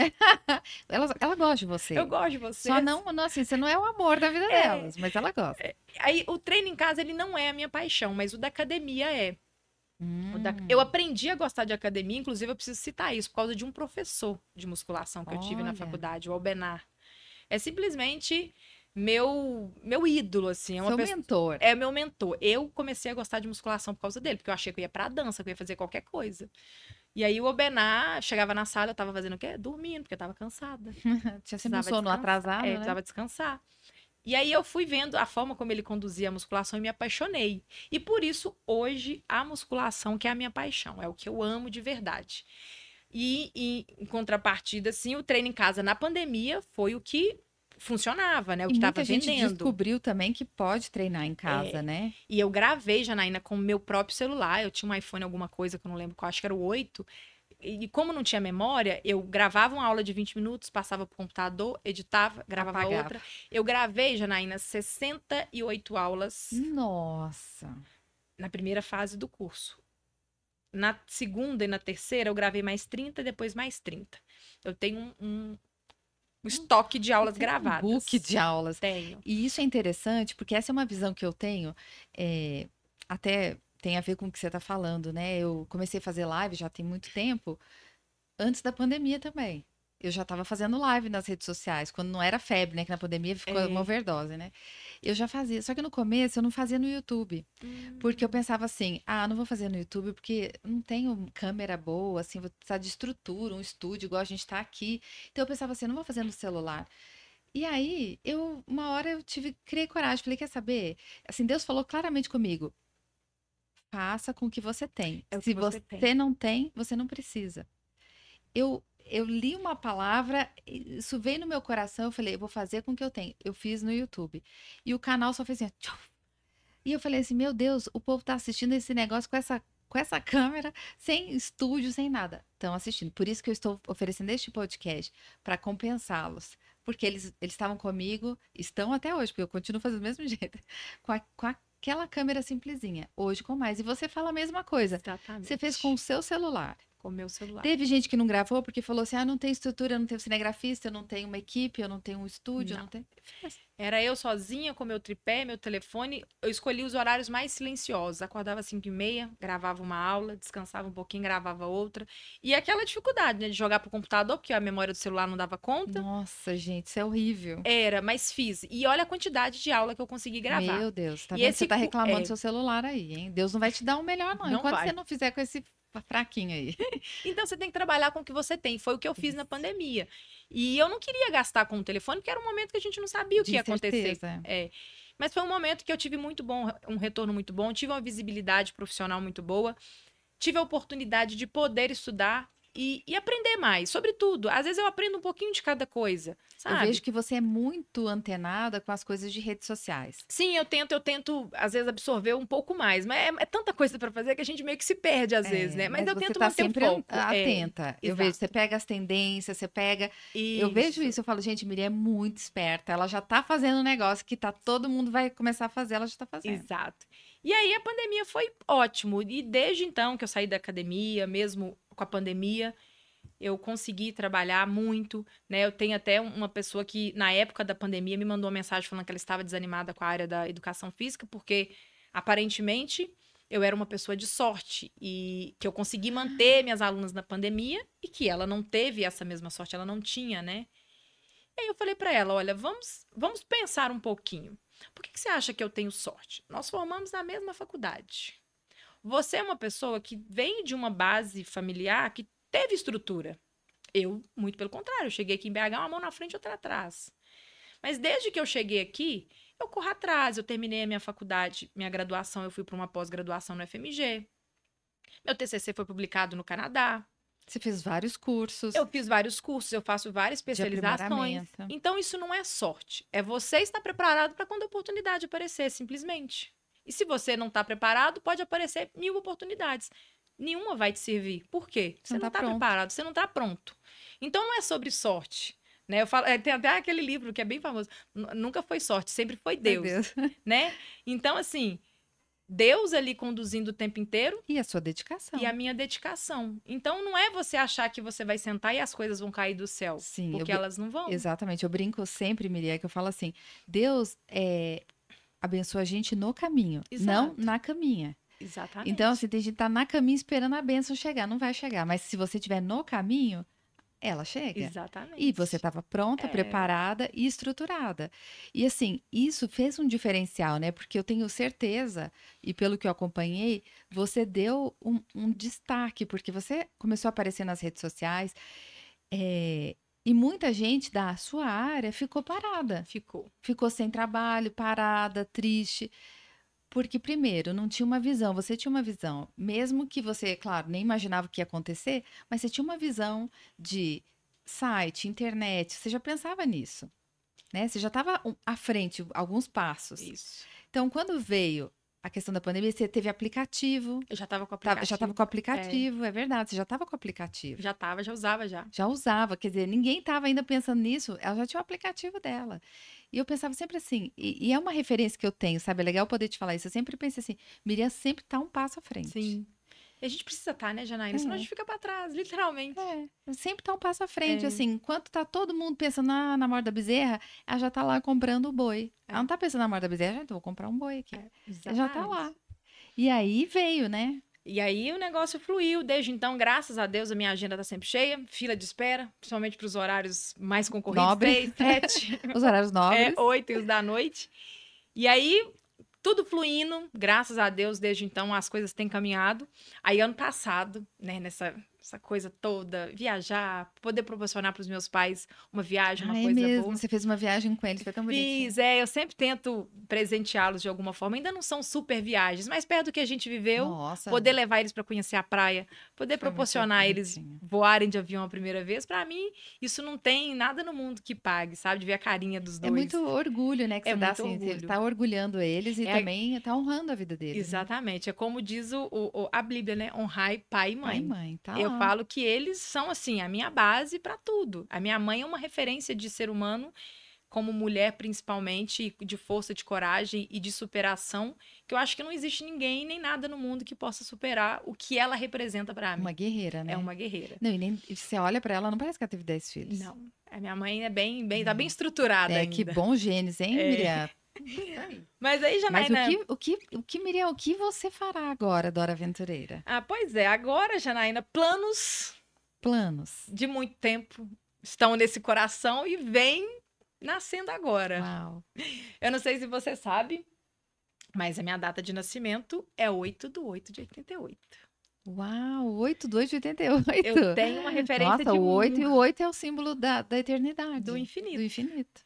Ela gosta de eu você. gosto de Só vocês. não, assim, você não é o amor da vida delas, mas ela gosta. Aí, o treino em casa, ele não é a minha paixão, mas o da academia é. Hum, Eu aprendi a gostar de academia, inclusive eu preciso citar isso, por causa de um professor de musculação que eu tive na olha, faculdade, o Albenar. É simplesmente meu ídolo, assim. seu mentor. É meu mentor. Eu comecei a gostar de musculação por causa dele, porque eu achei que eu ia pra dança, que eu ia fazer qualquer coisa. E aí o Albenar chegava na sala, eu tava fazendo o quê? Dormindo, porque eu tava cansada. Tinha sempre um Precisava sono descansar. atrasado, né? Precisava descansar. E aí eu fui vendo a forma como ele conduzia a musculação e me apaixonei. E por isso, hoje, a musculação que é a minha paixão, é o que eu amo de verdade. E em contrapartida, assim, o treino em casa na pandemia foi o que funcionava, né? O E que estava muita gente vendendo. descobriu também que pode treinar em casa, né? E eu gravei, Janaína, com o meu próprio celular. Eu tinha um iPhone, alguma coisa que eu não lembro qual, acho que era o 8. E como não tinha memória, eu gravava uma aula de 20 minutos, passava pro computador, editava, gravava Apagava. outra. Eu gravei, Janaína, 68 aulas Nossa. na primeira fase do curso. Na segunda e na terceira, eu gravei mais 30, depois mais 30. Eu tenho um estoque de aulas Tem gravadas. um book de aulas. Tenho. E isso é interessante, porque essa é uma visão que eu tenho, até tem a ver com o que você está falando, né? Eu comecei a fazer live já tem muito tempo, antes da pandemia também. Eu já estava fazendo live nas redes sociais, quando não era febre, né? Que na pandemia ficou uma overdose, né? Eu já fazia, só que no começo eu não fazia no YouTube. Porque eu pensava assim, não vou fazer no YouTube porque não tenho câmera boa, assim, vou precisar de estrutura, um estúdio, igual a gente tá aqui. Então eu pensava assim, não vou fazer no celular. E aí, uma hora criei coragem, falei, quer saber? Assim, Deus falou claramente comigo, faça com o que você tem. É o Se que você você tem. não tem, você não precisa. Eu li uma palavra, isso veio no meu coração, eu falei, eu vou fazer com o que eu tenho. Eu fiz no YouTube. E o canal só fez assim, tchau. E eu falei assim, meu Deus, o povo tá assistindo esse negócio com essa câmera, sem estúdio, sem nada. Estão assistindo. Por isso que eu estou oferecendo este podcast, para compensá-los. Porque eles estavam comigo, estão até hoje, porque eu continuo fazendo do mesmo jeito, com aquela câmera simplesinha. Hoje com mais. E você fala a mesma coisa. Exatamente. Você fez com o seu celular. Com o meu celular. Teve gente que não gravou porque falou assim: não tem estrutura, eu não tenho cinegrafista, eu não tenho uma equipe, eu não tenho um estúdio, eu não tenho. Era eu sozinha com meu tripé, meu telefone. Eu escolhi os horários mais silenciosos. Acordava às 5h30, gravava uma aula, descansava um pouquinho, gravava outra. E aquela dificuldade, né, de jogar pro computador, porque a memória do celular não dava conta. Nossa, gente, isso é horrível. Era, mas fiz. E olha a quantidade de aula que eu consegui gravar. Meu Deus, tá E vendo? esse Você tá reclamando é. do seu celular aí, hein? Deus não vai te dar um melhor, não. Não Enquanto vai. você não fizer com esse fraquinho aí. Então você tem que trabalhar com o que você tem. Foi o que eu fiz na pandemia. E eu não queria gastar com o telefone, porque era um momento que a gente não sabia o que ia acontecer. Mas foi um momento que eu tive um retorno muito bom, tive uma visibilidade profissional muito boa, tive a oportunidade de poder estudar e aprender mais, sobre tudo. Às vezes eu aprendo um pouquinho de cada coisa, sabe? Eu vejo que você é muito antenada com as coisas de redes sociais. Sim, eu tento, às vezes, absorver um pouco mais. Mas é tanta coisa para fazer que a gente meio que se perde, às vezes, né? Mas eu você tento tá manter o sempre foco. atenta. Eu vejo, exato. você pega as tendências, você pega... Isso. Eu vejo isso, eu falo, gente, Miriam é muito esperta. Ela já tá fazendo um negócio que todo mundo vai começar a fazer, ela já tá fazendo. Exato. E aí a pandemia foi ótimo. E desde então que eu saí da academia, mesmo com a pandemia, eu consegui trabalhar muito, né? Eu tenho até uma pessoa que, na época da pandemia, me mandou uma mensagem falando que ela estava desanimada com a área da educação física, porque, aparentemente, eu era uma pessoa de sorte e que eu consegui manter minhas alunas na pandemia e que ela não teve essa mesma sorte, ela não tinha, né? E aí eu falei para ela, olha, vamos pensar um pouquinho. Por que você acha que eu tenho sorte? Nós formamos na mesma faculdade. Você é uma pessoa que vem de uma base familiar que teve estrutura. Eu, muito pelo contrário, eu cheguei aqui em BH, uma mão na frente e outra atrás. Mas desde que eu cheguei aqui, eu corro atrás. Eu terminei a minha faculdade, minha graduação, eu fui para uma pós-graduação no FMG. Meu TCC foi publicado no Canadá. Você fez vários cursos Eu fiz vários cursos, eu faço várias de especializações. aprimoramento. Então, isso não é sorte. É você estar preparado para quando a oportunidade aparecer, simplesmente. E se você não está preparado, pode aparecer 1000 oportunidades. Nenhuma vai te servir. Por quê? Você não está preparado, você não está pronto. Então, não é sobre sorte. Né? Eu falo, tem até aquele livro que é bem famoso. Nunca foi sorte, sempre foi Deus. Né? Então, assim, Deus ali conduzindo o tempo inteiro. E a sua dedicação. E a minha dedicação. Então, não é você achar que você vai sentar e as coisas vão cair do céu. Sim, porque elas não vão. Exatamente. Eu brinco sempre, Miriam, que eu falo assim, Deus abençoa a gente no caminho, não na caminha. Exatamente. Então, assim, tem gente que tá na caminho esperando a bênção chegar. Não vai chegar. Mas se você estiver no caminho, ela chega. Exatamente. E você estava pronta, preparada e estruturada. E assim, isso fez um diferencial, né? Porque eu tenho certeza, e pelo que eu acompanhei, você deu um destaque, porque você começou a aparecer nas redes sociais, e muita gente da sua área ficou parada. Ficou sem trabalho, parada, triste. Porque, primeiro, não tinha uma visão, você tinha uma visão, mesmo que você, claro, nem imaginava o que ia acontecer, mas você tinha uma visão de site, internet, você já pensava nisso, né? Você já estava à frente, alguns passos. Isso. Então, quando veio a questão da pandemia, você teve aplicativo. Eu já estava com o aplicativo. Já estava com o aplicativo, é verdade, você já estava com o aplicativo. Já usava já. Já usava, quer dizer, ninguém estava ainda pensando nisso, ela já tinha o aplicativo dela. E eu pensava sempre assim, e é uma referência que eu tenho, sabe? É legal poder te falar isso. Eu sempre pensei assim, Miriam sempre está um passo à frente. Sim. E a gente precisa estar, né, Janaína? Senão a gente fica para trás, literalmente. Sempre está um passo à frente. Assim, enquanto tá todo mundo pensando na morte da bezerra, ela já tá lá comprando o boi. Ela não tá pensando na morte da bezerra, então vou comprar um boi aqui. Ela já tá lá. E aí veio, né? E aí o negócio fluiu. Desde então, graças a Deus, a minha agenda tá sempre cheia. Fila de espera, principalmente para os horários mais concorridos. Nobre. 6, 7. Os horários nobres. 8 e os da noite. E aí, tudo fluindo. Graças a Deus, desde então, as coisas têm caminhado. Aí, ano passado, né, nessa coisa toda, viajar, poder proporcionar para os meus pais uma viagem, uma coisa mesmo? boa. Você fez uma viagem com eles, foi tão bonitinho. Fiz, eu sempre tento presenteá-los de alguma forma. Ainda não são super viagens, mas perto do que a gente viveu, poder levar eles para conhecer a praia, poder proporcionar eles voarem de avião a primeira vez, para mim, isso não tem nada no mundo que pague, sabe? De ver a carinha dos dois. É muito orgulho, né? Que você dá assim, você tá orgulhando eles e também tá honrando a vida deles. Exatamente. Né? É como diz a Bíblia, né? Honrai pai e mãe. Pai e mãe, tá. Eu falo que eles são, assim, a minha base para tudo. A minha mãe é uma referência de ser humano, como mulher, principalmente, de força, de coragem e de superação, que eu acho que não existe ninguém nem nada no mundo que possa superar o que ela representa para mim. Uma guerreira, né? É uma guerreira. Não, e nem você olha para ela, não parece que ela teve 10 filhos. Não. A minha mãe é tá bem estruturada ainda. Que bons genes, hein, Miriam? Mas aí, Janaína... Mas Miriam, o que você fará agora, Dora Aventureira? Pois é. Agora, Janaína, planos de muito tempo estão nesse coração e vem nascendo agora. Uau. Eu não sei se você sabe, mas a minha data de nascimento é 8/8/88. Uau, 8/2/88. Eu tenho uma referência de... Nossa, o 8 e o 8 é o símbolo da eternidade. Do infinito. Do infinito.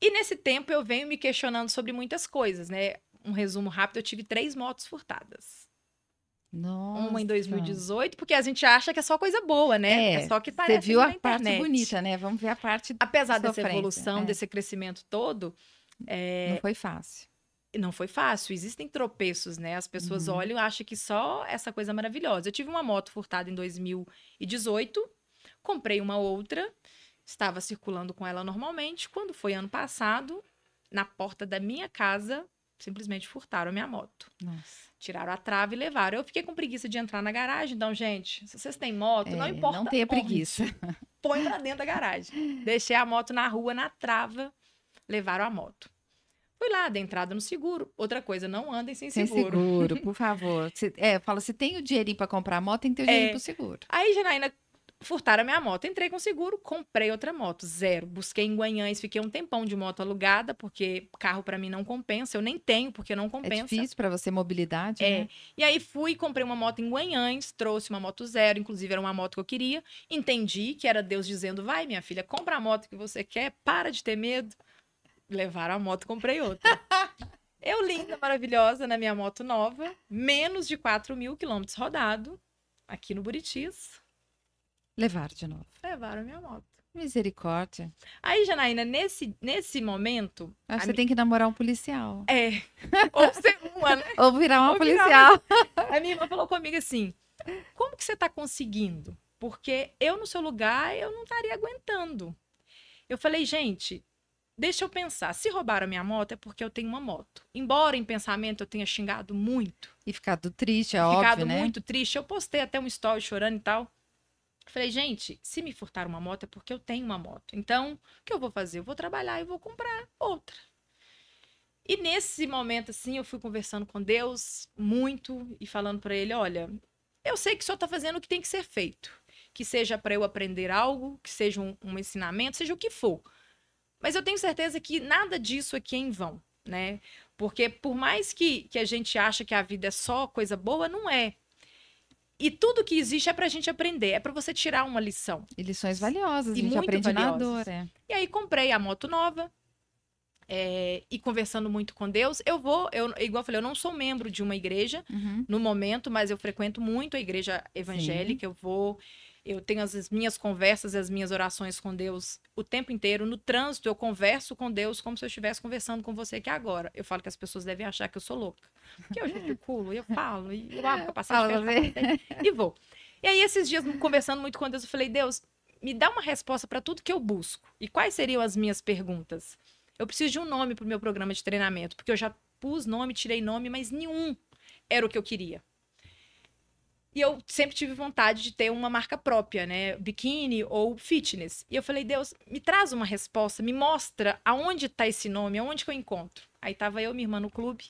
E nesse tempo eu venho me questionando sobre muitas coisas, né? Um resumo rápido, eu tive 3 motos furtadas. Nossa. Uma em 2018, porque a gente acha que é só coisa boa, né? É só que parece. Você viu a parte bonita, né? Vamos ver a parte. Apesar dessa evolução, desse crescimento todo. Não foi fácil. Não foi fácil. Existem tropeços, né? As pessoas olham e acham que só essa coisa maravilhosa. Eu tive uma moto furtada em 2018, comprei uma outra, estava circulando com ela normalmente. Quando foi ano passado, na porta da minha casa, simplesmente furtaram a minha moto. Nossa. Tiraram a trava e levaram. Eu fiquei com preguiça de entrar na garagem. Então, gente, se vocês têm moto, não importa Não tenha onde, preguiça. põe pra dentro da garagem. Deixei a moto na rua, na trava, levaram a moto. Fui lá, dei entrada no seguro. Outra coisa, não andem sem Sem seguro. seguro, por favor. Fala, se tem o dinheirinho pra comprar a moto, tem que ter o dinheirinho pro seguro. Aí, Janaína, furtaram a minha moto. Entrei com seguro, comprei outra moto, zero. Busquei em Guanhães, fiquei um tempão de moto alugada, porque carro pra mim não compensa. Eu nem tenho, porque não É compensa. difícil pra você mobilidade, né? E aí fui e comprei uma moto em Guanhães, trouxe uma moto zero, inclusive era uma moto que eu queria. Entendi que era Deus dizendo, vai, minha filha, compra a moto que você quer, para de ter medo. Levaram a moto, comprei outra. Eu, linda, maravilhosa, na minha moto nova, menos de 4.000 quilômetros rodado, aqui no Buritis. Levaram de novo. Levaram a minha moto. Misericórdia. Aí, Janaína, nesse momento... Acho que você tem que namorar um policial. Ou ser uma, né? Ou virar uma Ou virar policial. A minha irmã falou comigo assim, como que você tá conseguindo? Porque eu, no seu lugar, eu não estaria aguentando. Eu falei, gente, deixa eu pensar. Se roubaram a minha moto, é porque eu tenho uma moto. Embora em pensamento eu tenha xingado muito. E ficado triste, é óbvio, Ficado né? muito triste. Eu postei até um story chorando e tal. Falei, gente, se me furtaram uma moto é porque eu tenho uma moto. Então, o que eu vou fazer? Eu vou trabalhar e vou comprar outra. E nesse momento, assim, eu fui conversando com Deus muito e falando pra ele, olha, eu sei que o senhor tá fazendo o que tem que ser feito. Que seja pra eu aprender algo, que seja um ensinamento, seja o que for. Mas eu tenho certeza que nada disso aqui é em vão, né? Porque por mais que a gente acha que a vida é só coisa boa, não é. E tudo que existe é pra gente aprender, é pra você tirar uma lição. E lições valiosas, a E gente muito aprende na valiosas. dor, E aí comprei a moto nova, e conversando muito com Deus, igual eu falei, eu não sou membro de uma igreja Uhum. no momento, mas eu frequento muito a igreja evangélica, eu tenho as minhas conversas, as minhas orações com Deus o tempo inteiro. No trânsito, eu converso com Deus como se eu estivesse conversando com você aqui agora. Eu falo que as pessoas devem achar que eu sou louca. Porque eu gesticulo, eu falo, e eu abro capacete, fecho capacete, e vou. E aí, esses dias, conversando muito com Deus, eu falei, Deus, me dá uma resposta para tudo que eu busco. E quais seriam as minhas perguntas? Eu preciso de um nome para o meu programa de treinamento, porque eu já pus nome, tirei nome, mas nenhum era o que eu queria. E eu sempre tive vontade de ter uma marca própria, né? Biquíni ou fitness. E eu falei, Deus, me traz uma resposta, me mostra aonde tá esse nome, aonde que eu encontro. Aí tava eu e minha irmã no clube,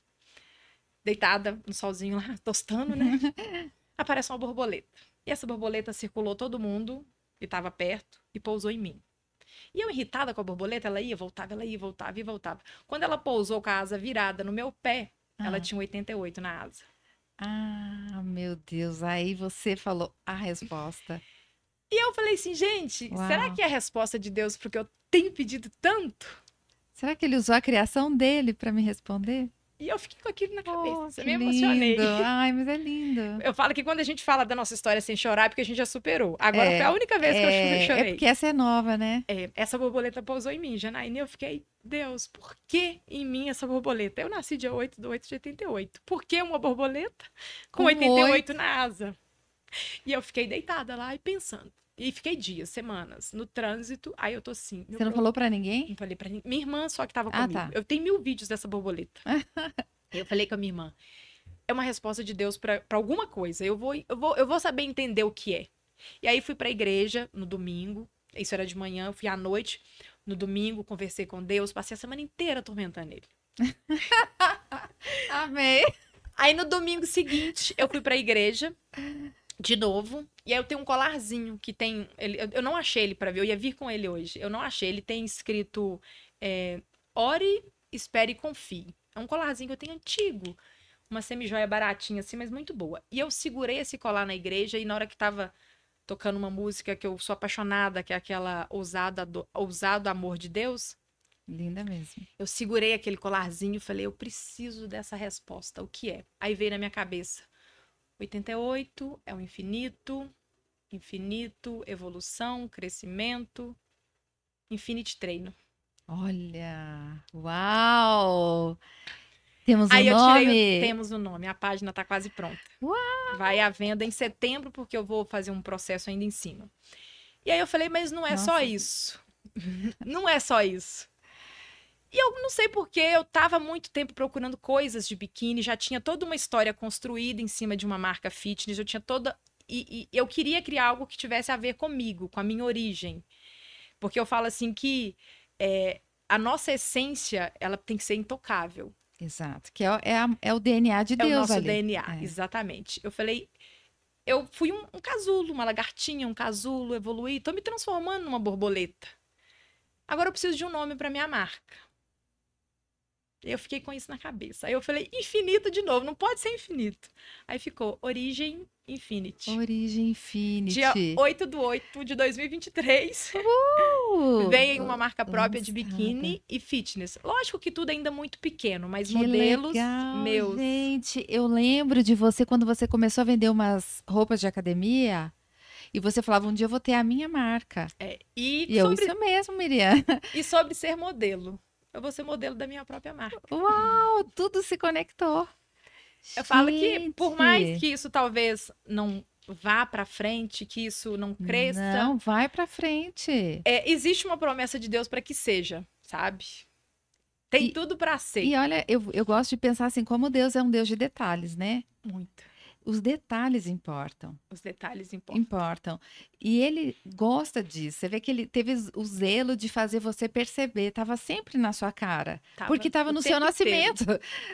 deitada no solzinho lá, tostando, né? Aparece uma borboleta. E essa borboleta circulou todo mundo, e tava perto, e pousou em mim. E eu, irritada com a borboleta, ela ia, voltava, ela ia, voltava e voltava. Quando ela pousou com a asa virada no meu pé, ela tinha 88 na asa. Ah, meu Deus. Aí você falou a resposta. E eu falei assim, gente, Uau. será que é a resposta de Deus porque eu tenho pedido tanto? Será que ele usou a criação dele para me responder? E eu fiquei com aquilo na cabeça, que me emocionei. lindo. Ai, mas é lindo. Eu falo que quando a gente fala da nossa história sem chorar, é porque a gente já superou. Agora foi a única vez que eu chorei. É porque essa é nova, né? Essa borboleta pousou em mim, Janaína, e eu fiquei, Deus, por que em mim essa borboleta? Eu nasci dia 8/8 de 88. Por que uma borboleta com 88 na asa? E eu fiquei deitada lá e pensando. E fiquei dias, semanas, no trânsito. Aí eu tô assim... Você não falou pra ninguém? Não falei pra ninguém. Minha irmã só que tava comigo. Tá. Eu tenho 1000 vídeos dessa borboleta. Eu falei com a minha irmã. É uma resposta de Deus pra alguma coisa. Eu vou saber entender o que é. E aí fui pra igreja no domingo. Isso era de manhã. Eu fui à noite. No domingo, conversei com Deus. Passei a semana inteira atormentando ele. Amei. Aí no domingo seguinte, eu fui pra igreja. De novo. E aí eu tenho um colarzinho que tem... eu não achei ele pra ver. Eu ia vir com ele hoje. Eu não achei. Ele tem escrito... Ore, espere e confie. É um colarzinho que eu tenho antigo. Uma semijoia baratinha assim, mas muito boa. E eu segurei esse colar na igreja e na hora que tava tocando uma música que eu sou apaixonada, que é aquela Ousado Amor de Deus. Linda mesmo. Eu segurei aquele colarzinho e falei, eu preciso dessa resposta. O que é? Aí veio na minha cabeça. 88 é o infinito, infinito, evolução, crescimento, infinite treino. Olha, uau! Temos um Aí nome? Temos um nome, a página tá quase pronta. Uau! Vai à venda em setembro, porque eu vou fazer um processo ainda em cima. E aí eu falei, mas não é só isso. Não é só isso. E eu não sei por quê, eu tava há muito tempo procurando coisas de biquíni, já tinha toda uma história construída em cima de uma marca fitness, eu tinha toda... E eu queria criar algo que tivesse a ver comigo, com a minha origem. Porque eu falo assim que a nossa essência, ela tem que ser intocável. Exato. Que é o DNA de É Deus o nosso ali. DNA, exatamente. Eu falei, eu fui um casulo, uma lagartinha, um casulo, evoluí, tô me transformando numa borboleta. Agora eu preciso de um nome para minha marca. Eu fiquei com isso na cabeça. Aí eu falei, infinito de novo, não pode ser infinito. Aí ficou Origem Infinity. Origem Infinity. Dia 8/8 de 2023. Vem uma marca própria de biquíni e fitness. Lógico que tudo ainda muito pequeno, mas Que modelos legal, meus. gente, eu lembro de você quando você começou a vender umas roupas de academia e você falava, um dia eu vou ter a minha marca. E Isso mesmo, Miriam. E sobre ser modelo. Eu vou ser modelo da minha própria marca. Uau, tudo se conectou. Eu falo que, por mais que isso talvez não vá para frente, que isso não cresça. Não, vai para frente. Existe uma promessa de Deus para que seja, sabe? Tem tudo para ser. E olha, eu gosto de pensar assim, como Deus é um Deus de detalhes, né? Muito. Os detalhes importam. Os detalhes importam. Importam. E ele gosta disso. Você vê que ele teve o zelo de fazer você perceber. Estava sempre na sua cara. Porque estava no seu nascimento.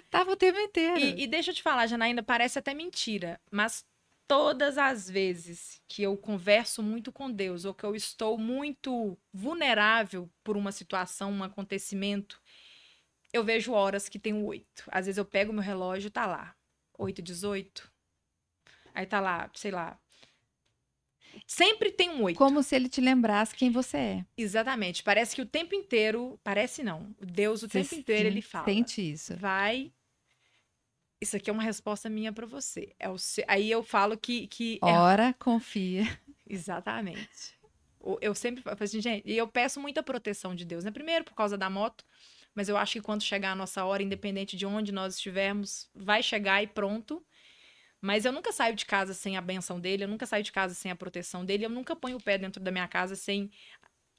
Estava o tempo inteiro. E deixa eu te falar, Janaína, parece até mentira, mas todas as vezes que eu converso muito com Deus ou que eu estou muito vulnerável por uma situação, um acontecimento, eu vejo horas que tem 8. Às vezes eu pego meu relógio e tá lá, 8:18. Aí tá lá, sei lá. Sempre tem um 8. Como se ele te lembrasse quem você é. Exatamente. Parece que o tempo inteiro... Parece não. Deus, o tempo inteiro, ele fala. Sente isso. Vai... Isso aqui é uma resposta minha pra você. Aí eu falo que ora, confia. Exatamente. Eu sempre falo assim, gente... E eu peço muita proteção de Deus, né? Primeiro, por causa da moto. Mas eu acho que quando chegar a nossa hora, independente de onde nós estivermos, vai chegar e pronto. Mas eu nunca saio de casa sem a benção dele, eu nunca saio de casa sem a proteção dele, eu nunca ponho o pé dentro da minha casa sem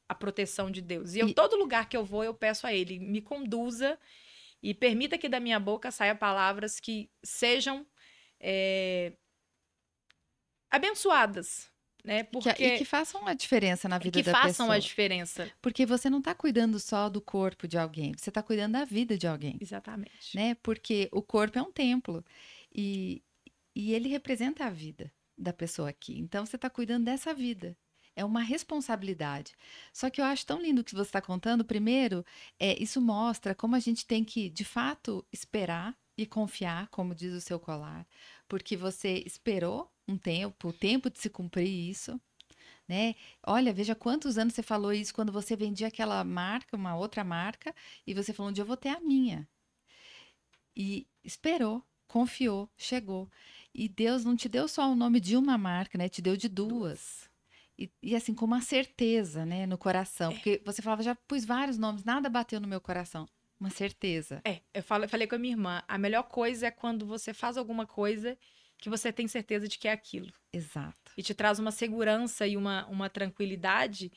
a proteção de Deus. E todo lugar que eu vou, eu peço a ele, me conduza e permita que da minha boca saia palavras que sejam abençoadas, né? E que façam a diferença na vida da pessoa. Que façam a diferença. Porque você não está cuidando só do corpo de alguém, você está cuidando da vida de alguém. Exatamente. Né? Porque o corpo é um templo e ele representa a vida da pessoa aqui. Então, você está cuidando dessa vida. É uma responsabilidade. Só que eu acho tão lindo o que você está contando. Primeiro, isso mostra como a gente tem que, de fato, esperar e confiar, como diz o seu colar. Porque você esperou um tempo, o tempo de se cumprir isso. Né? Olha, veja quantos anos você falou isso quando você vendia aquela marca, uma outra marca, e você falou, um dia eu vou ter a minha. E esperou, confiou, chegou. E Deus não te deu só o nome de uma marca, né? Te deu de duas. E assim, com uma certeza, né? No coração. Porque você falava, já pus vários nomes, nada bateu no meu coração. Uma certeza. Eu falei com a minha irmã, a melhor coisa é quando você faz alguma coisa que você tem certeza de que é aquilo. Exato. E te traz uma segurança e uma tranquilidade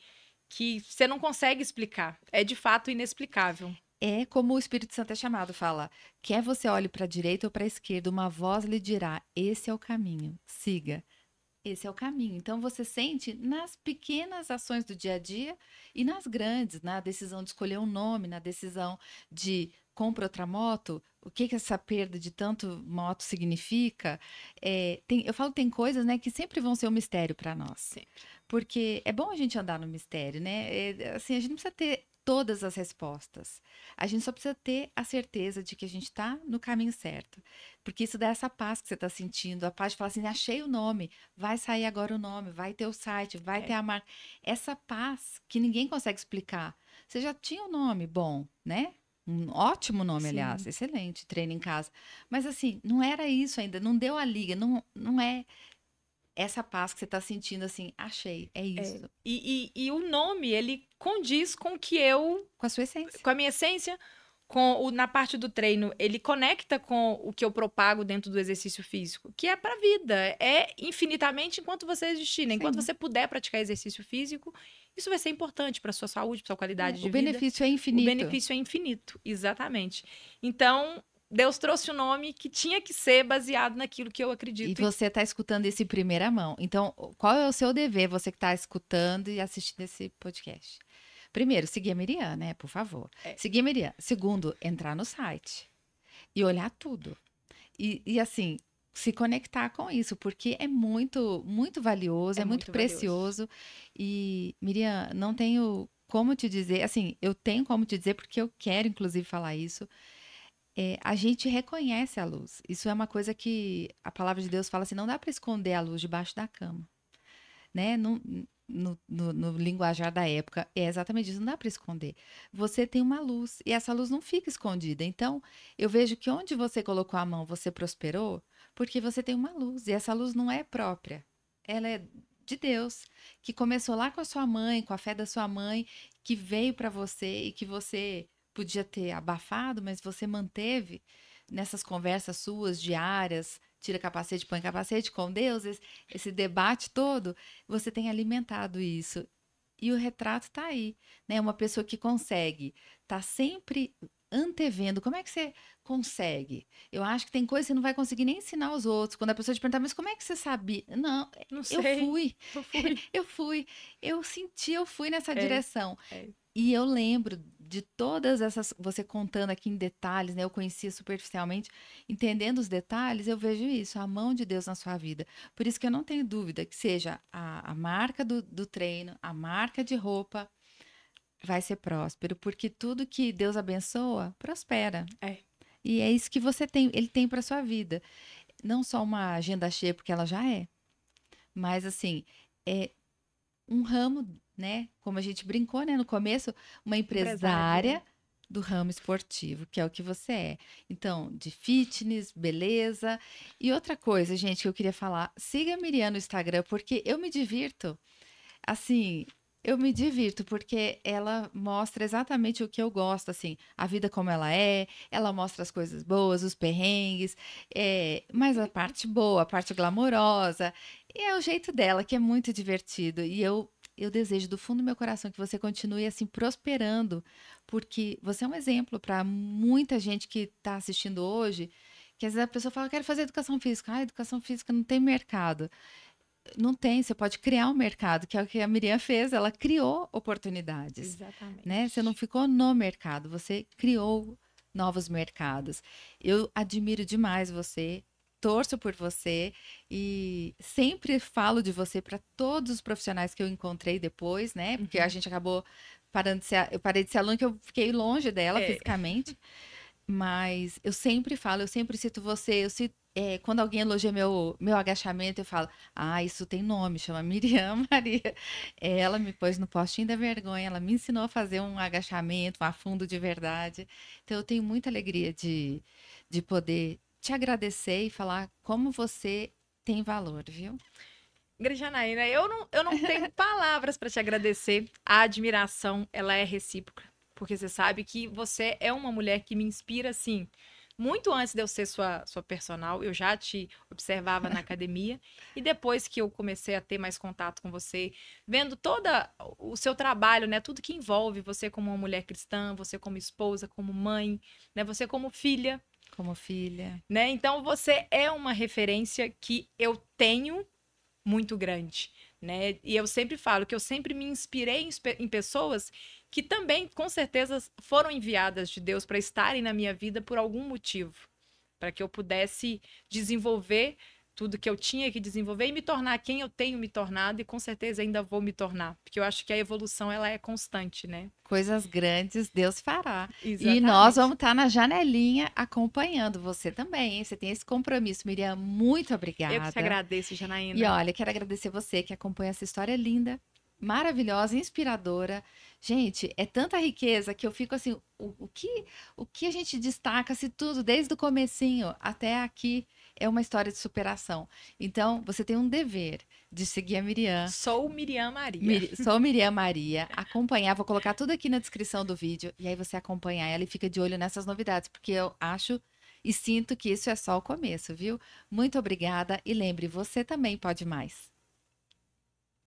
que você não consegue explicar. É de fato inexplicável. É como o Espírito Santo é chamado, fala, quer você olhe para a direita ou para a esquerda, uma voz lhe dirá, esse é o caminho, siga. Esse é o caminho. Então, você sente nas pequenas ações do dia a dia e nas grandes, na decisão de escolher um nome, na decisão de compra outra moto, o que essa perda de tanto moto significa. Eu falo, tem coisas, né, que sempre vão ser um mistério para nós. Sempre. Porque é bom a gente andar no mistério, né? Assim, a gente não precisa ter todas as respostas. A gente só precisa ter a certeza de que a gente está no caminho certo. Porque isso dá essa paz que você está sentindo, a paz de falar assim, achei o nome, vai sair agora o nome, vai ter o site, vai ter a marca. Essa paz que ninguém consegue explicar. Você já tinha o nome, bom, né? Um ótimo nome, Sim. aliás, excelente, treino em casa. Mas assim, não era isso ainda, não deu a liga, não é essa paz que você está sentindo assim, achei, é isso. E o nome, ele condiz com que eu... Com a sua essência. Com a minha essência, na parte do treino, ele conecta com o que eu propago dentro do exercício físico, que é pra vida. É infinitamente enquanto você existir, né? Enquanto Sim. você puder praticar exercício físico, isso vai ser importante pra sua saúde, pra sua qualidade de O vida. benefício é O infinito. benefício é infinito, exatamente. Então, Deus trouxe o nome que tinha que ser baseado naquilo que eu E acredito. você está escutando esse em primeira mão. Então, qual é o seu dever, você que está escutando e assistindo esse podcast? Primeiro, seguir a Miriam, né? Por favor. É. Seguir a Miriam. Segundo, entrar no site e olhar tudo. E assim, se conectar com isso, porque é muito, muito valioso, é muito muito valioso. precioso. E, Miriam, não tenho como te dizer, assim, eu tenho como te dizer, porque eu quero, inclusive, falar isso. A gente reconhece a luz. Isso é uma coisa que a palavra de Deus fala assim: não dá para esconder a luz debaixo da cama, né? No linguajar da época, é exatamente isso, não dá para esconder. Você tem uma luz e essa luz não fica escondida. Então, eu vejo que onde você colocou a mão, você prosperou, porque você tem uma luz e essa luz não é própria, ela é de Deus, que começou lá com a sua mãe, com a fé da sua mãe, que veio para você e que você podia ter abafado, mas você manteve nessas conversas suas diárias, tira capacete, põe capacete com Deus, esse debate todo, você tem alimentado isso. E o retrato está aí, né? Uma pessoa que consegue, tá sempre antevendo. Como é que você consegue? Eu acho que tem coisa que você não vai conseguir nem ensinar aos outros. Quando a pessoa te perguntar, mas como é que você sabia? Não, Não eu sei. fui. Eu fui. Eu fui. Eu senti, eu fui nessa direção. É. E eu lembro de todas essas, você contando aqui em detalhes, né? Eu conhecia superficialmente, entendendo os detalhes, eu vejo isso, a mão de Deus na sua vida. Por isso que eu não tenho dúvida que seja a marca do treino, a marca de roupa, vai ser próspero, porque tudo que Deus abençoa, prospera. É. E é isso que você tem, ele tem para sua vida. Não só uma agenda cheia, porque ela já é, mas assim, é um ramo, né? Como a gente brincou, né, no começo, uma empresária do ramo esportivo, que é o que você é. Então, de fitness, beleza. E outra coisa, gente, que eu queria falar, siga a Miriam no Instagram, porque eu me divirto. Assim, eu me divirto porque ela mostra exatamente o que eu gosto, assim, a vida como ela mostra as coisas boas, os perrengues, mas a parte boa, a parte glamourosa, e é o jeito dela, que é muito divertido. E eu desejo do fundo do meu coração que você continue assim prosperando, porque você é um exemplo para muita gente que está assistindo hoje, que às vezes a pessoa fala, quero fazer educação física. Ah, educação física não tem mercado. Não tem, você pode criar um mercado, que é o que a Miriam fez, ela criou oportunidades, Exatamente. né? Você não ficou no mercado, você criou novos mercados. Eu admiro demais você, torço por você e sempre falo de você para todos os profissionais que eu encontrei depois, né? Porque a gente acabou parando de ser, eu parei de ser aluna, que eu fiquei longe dela fisicamente. Mas eu sempre falo, eu sempre cito você, eu cito, quando alguém elogia meu agachamento, eu falo, ah, isso tem nome, chama Miriam Maria. Ela me pôs no postinho da vergonha, ela me ensinou a fazer um agachamento, um afundo de verdade. Então eu tenho muita alegria de poder te agradecer e falar como você tem valor, viu? Janaína, eu não tenho palavras para te agradecer. A admiração, ela é recíproca. Porque você sabe que você é uma mulher que me inspira, assim. Muito antes de eu ser sua personal, eu já te observava na academia. E depois que eu comecei a ter mais contato com você, vendo todo o seu trabalho, né? Tudo que envolve você como uma mulher cristã, você como esposa, como mãe, né? Você como filha. Como filha. Né? Então, você é uma referência que eu tenho muito grande, né? E eu sempre falo que eu sempre me inspirei em pessoas que também, com certeza, foram enviadas de Deus para estarem na minha vida por algum motivo, para que eu pudesse desenvolver tudo que eu tinha que desenvolver e me tornar quem eu tenho me tornado e com certeza ainda vou me tornar, porque eu acho que a evolução ela é constante, né? Coisas grandes Deus fará. Exatamente. E nós vamos estar na janelinha acompanhando você também, hein? Você tem esse compromisso, Miriam. Muito obrigada. Eu que te agradeço, Janaína. E olha, quero agradecer você que acompanha essa história linda maravilhosa, inspiradora. Gente, é tanta riqueza que eu fico assim, o que a gente destaca se tudo, desde o comecinho até aqui, é uma história de superação. Então, você tem um dever de seguir a Miriam. Sou Miriam Maria. Sou Miriam Maria, acompanhar, vou colocar tudo aqui na descrição do vídeo, e aí você acompanhar ela e fica de olho nessas novidades, porque eu acho e sinto que isso é só o começo, viu? Muito obrigada e lembre, você também pode mais.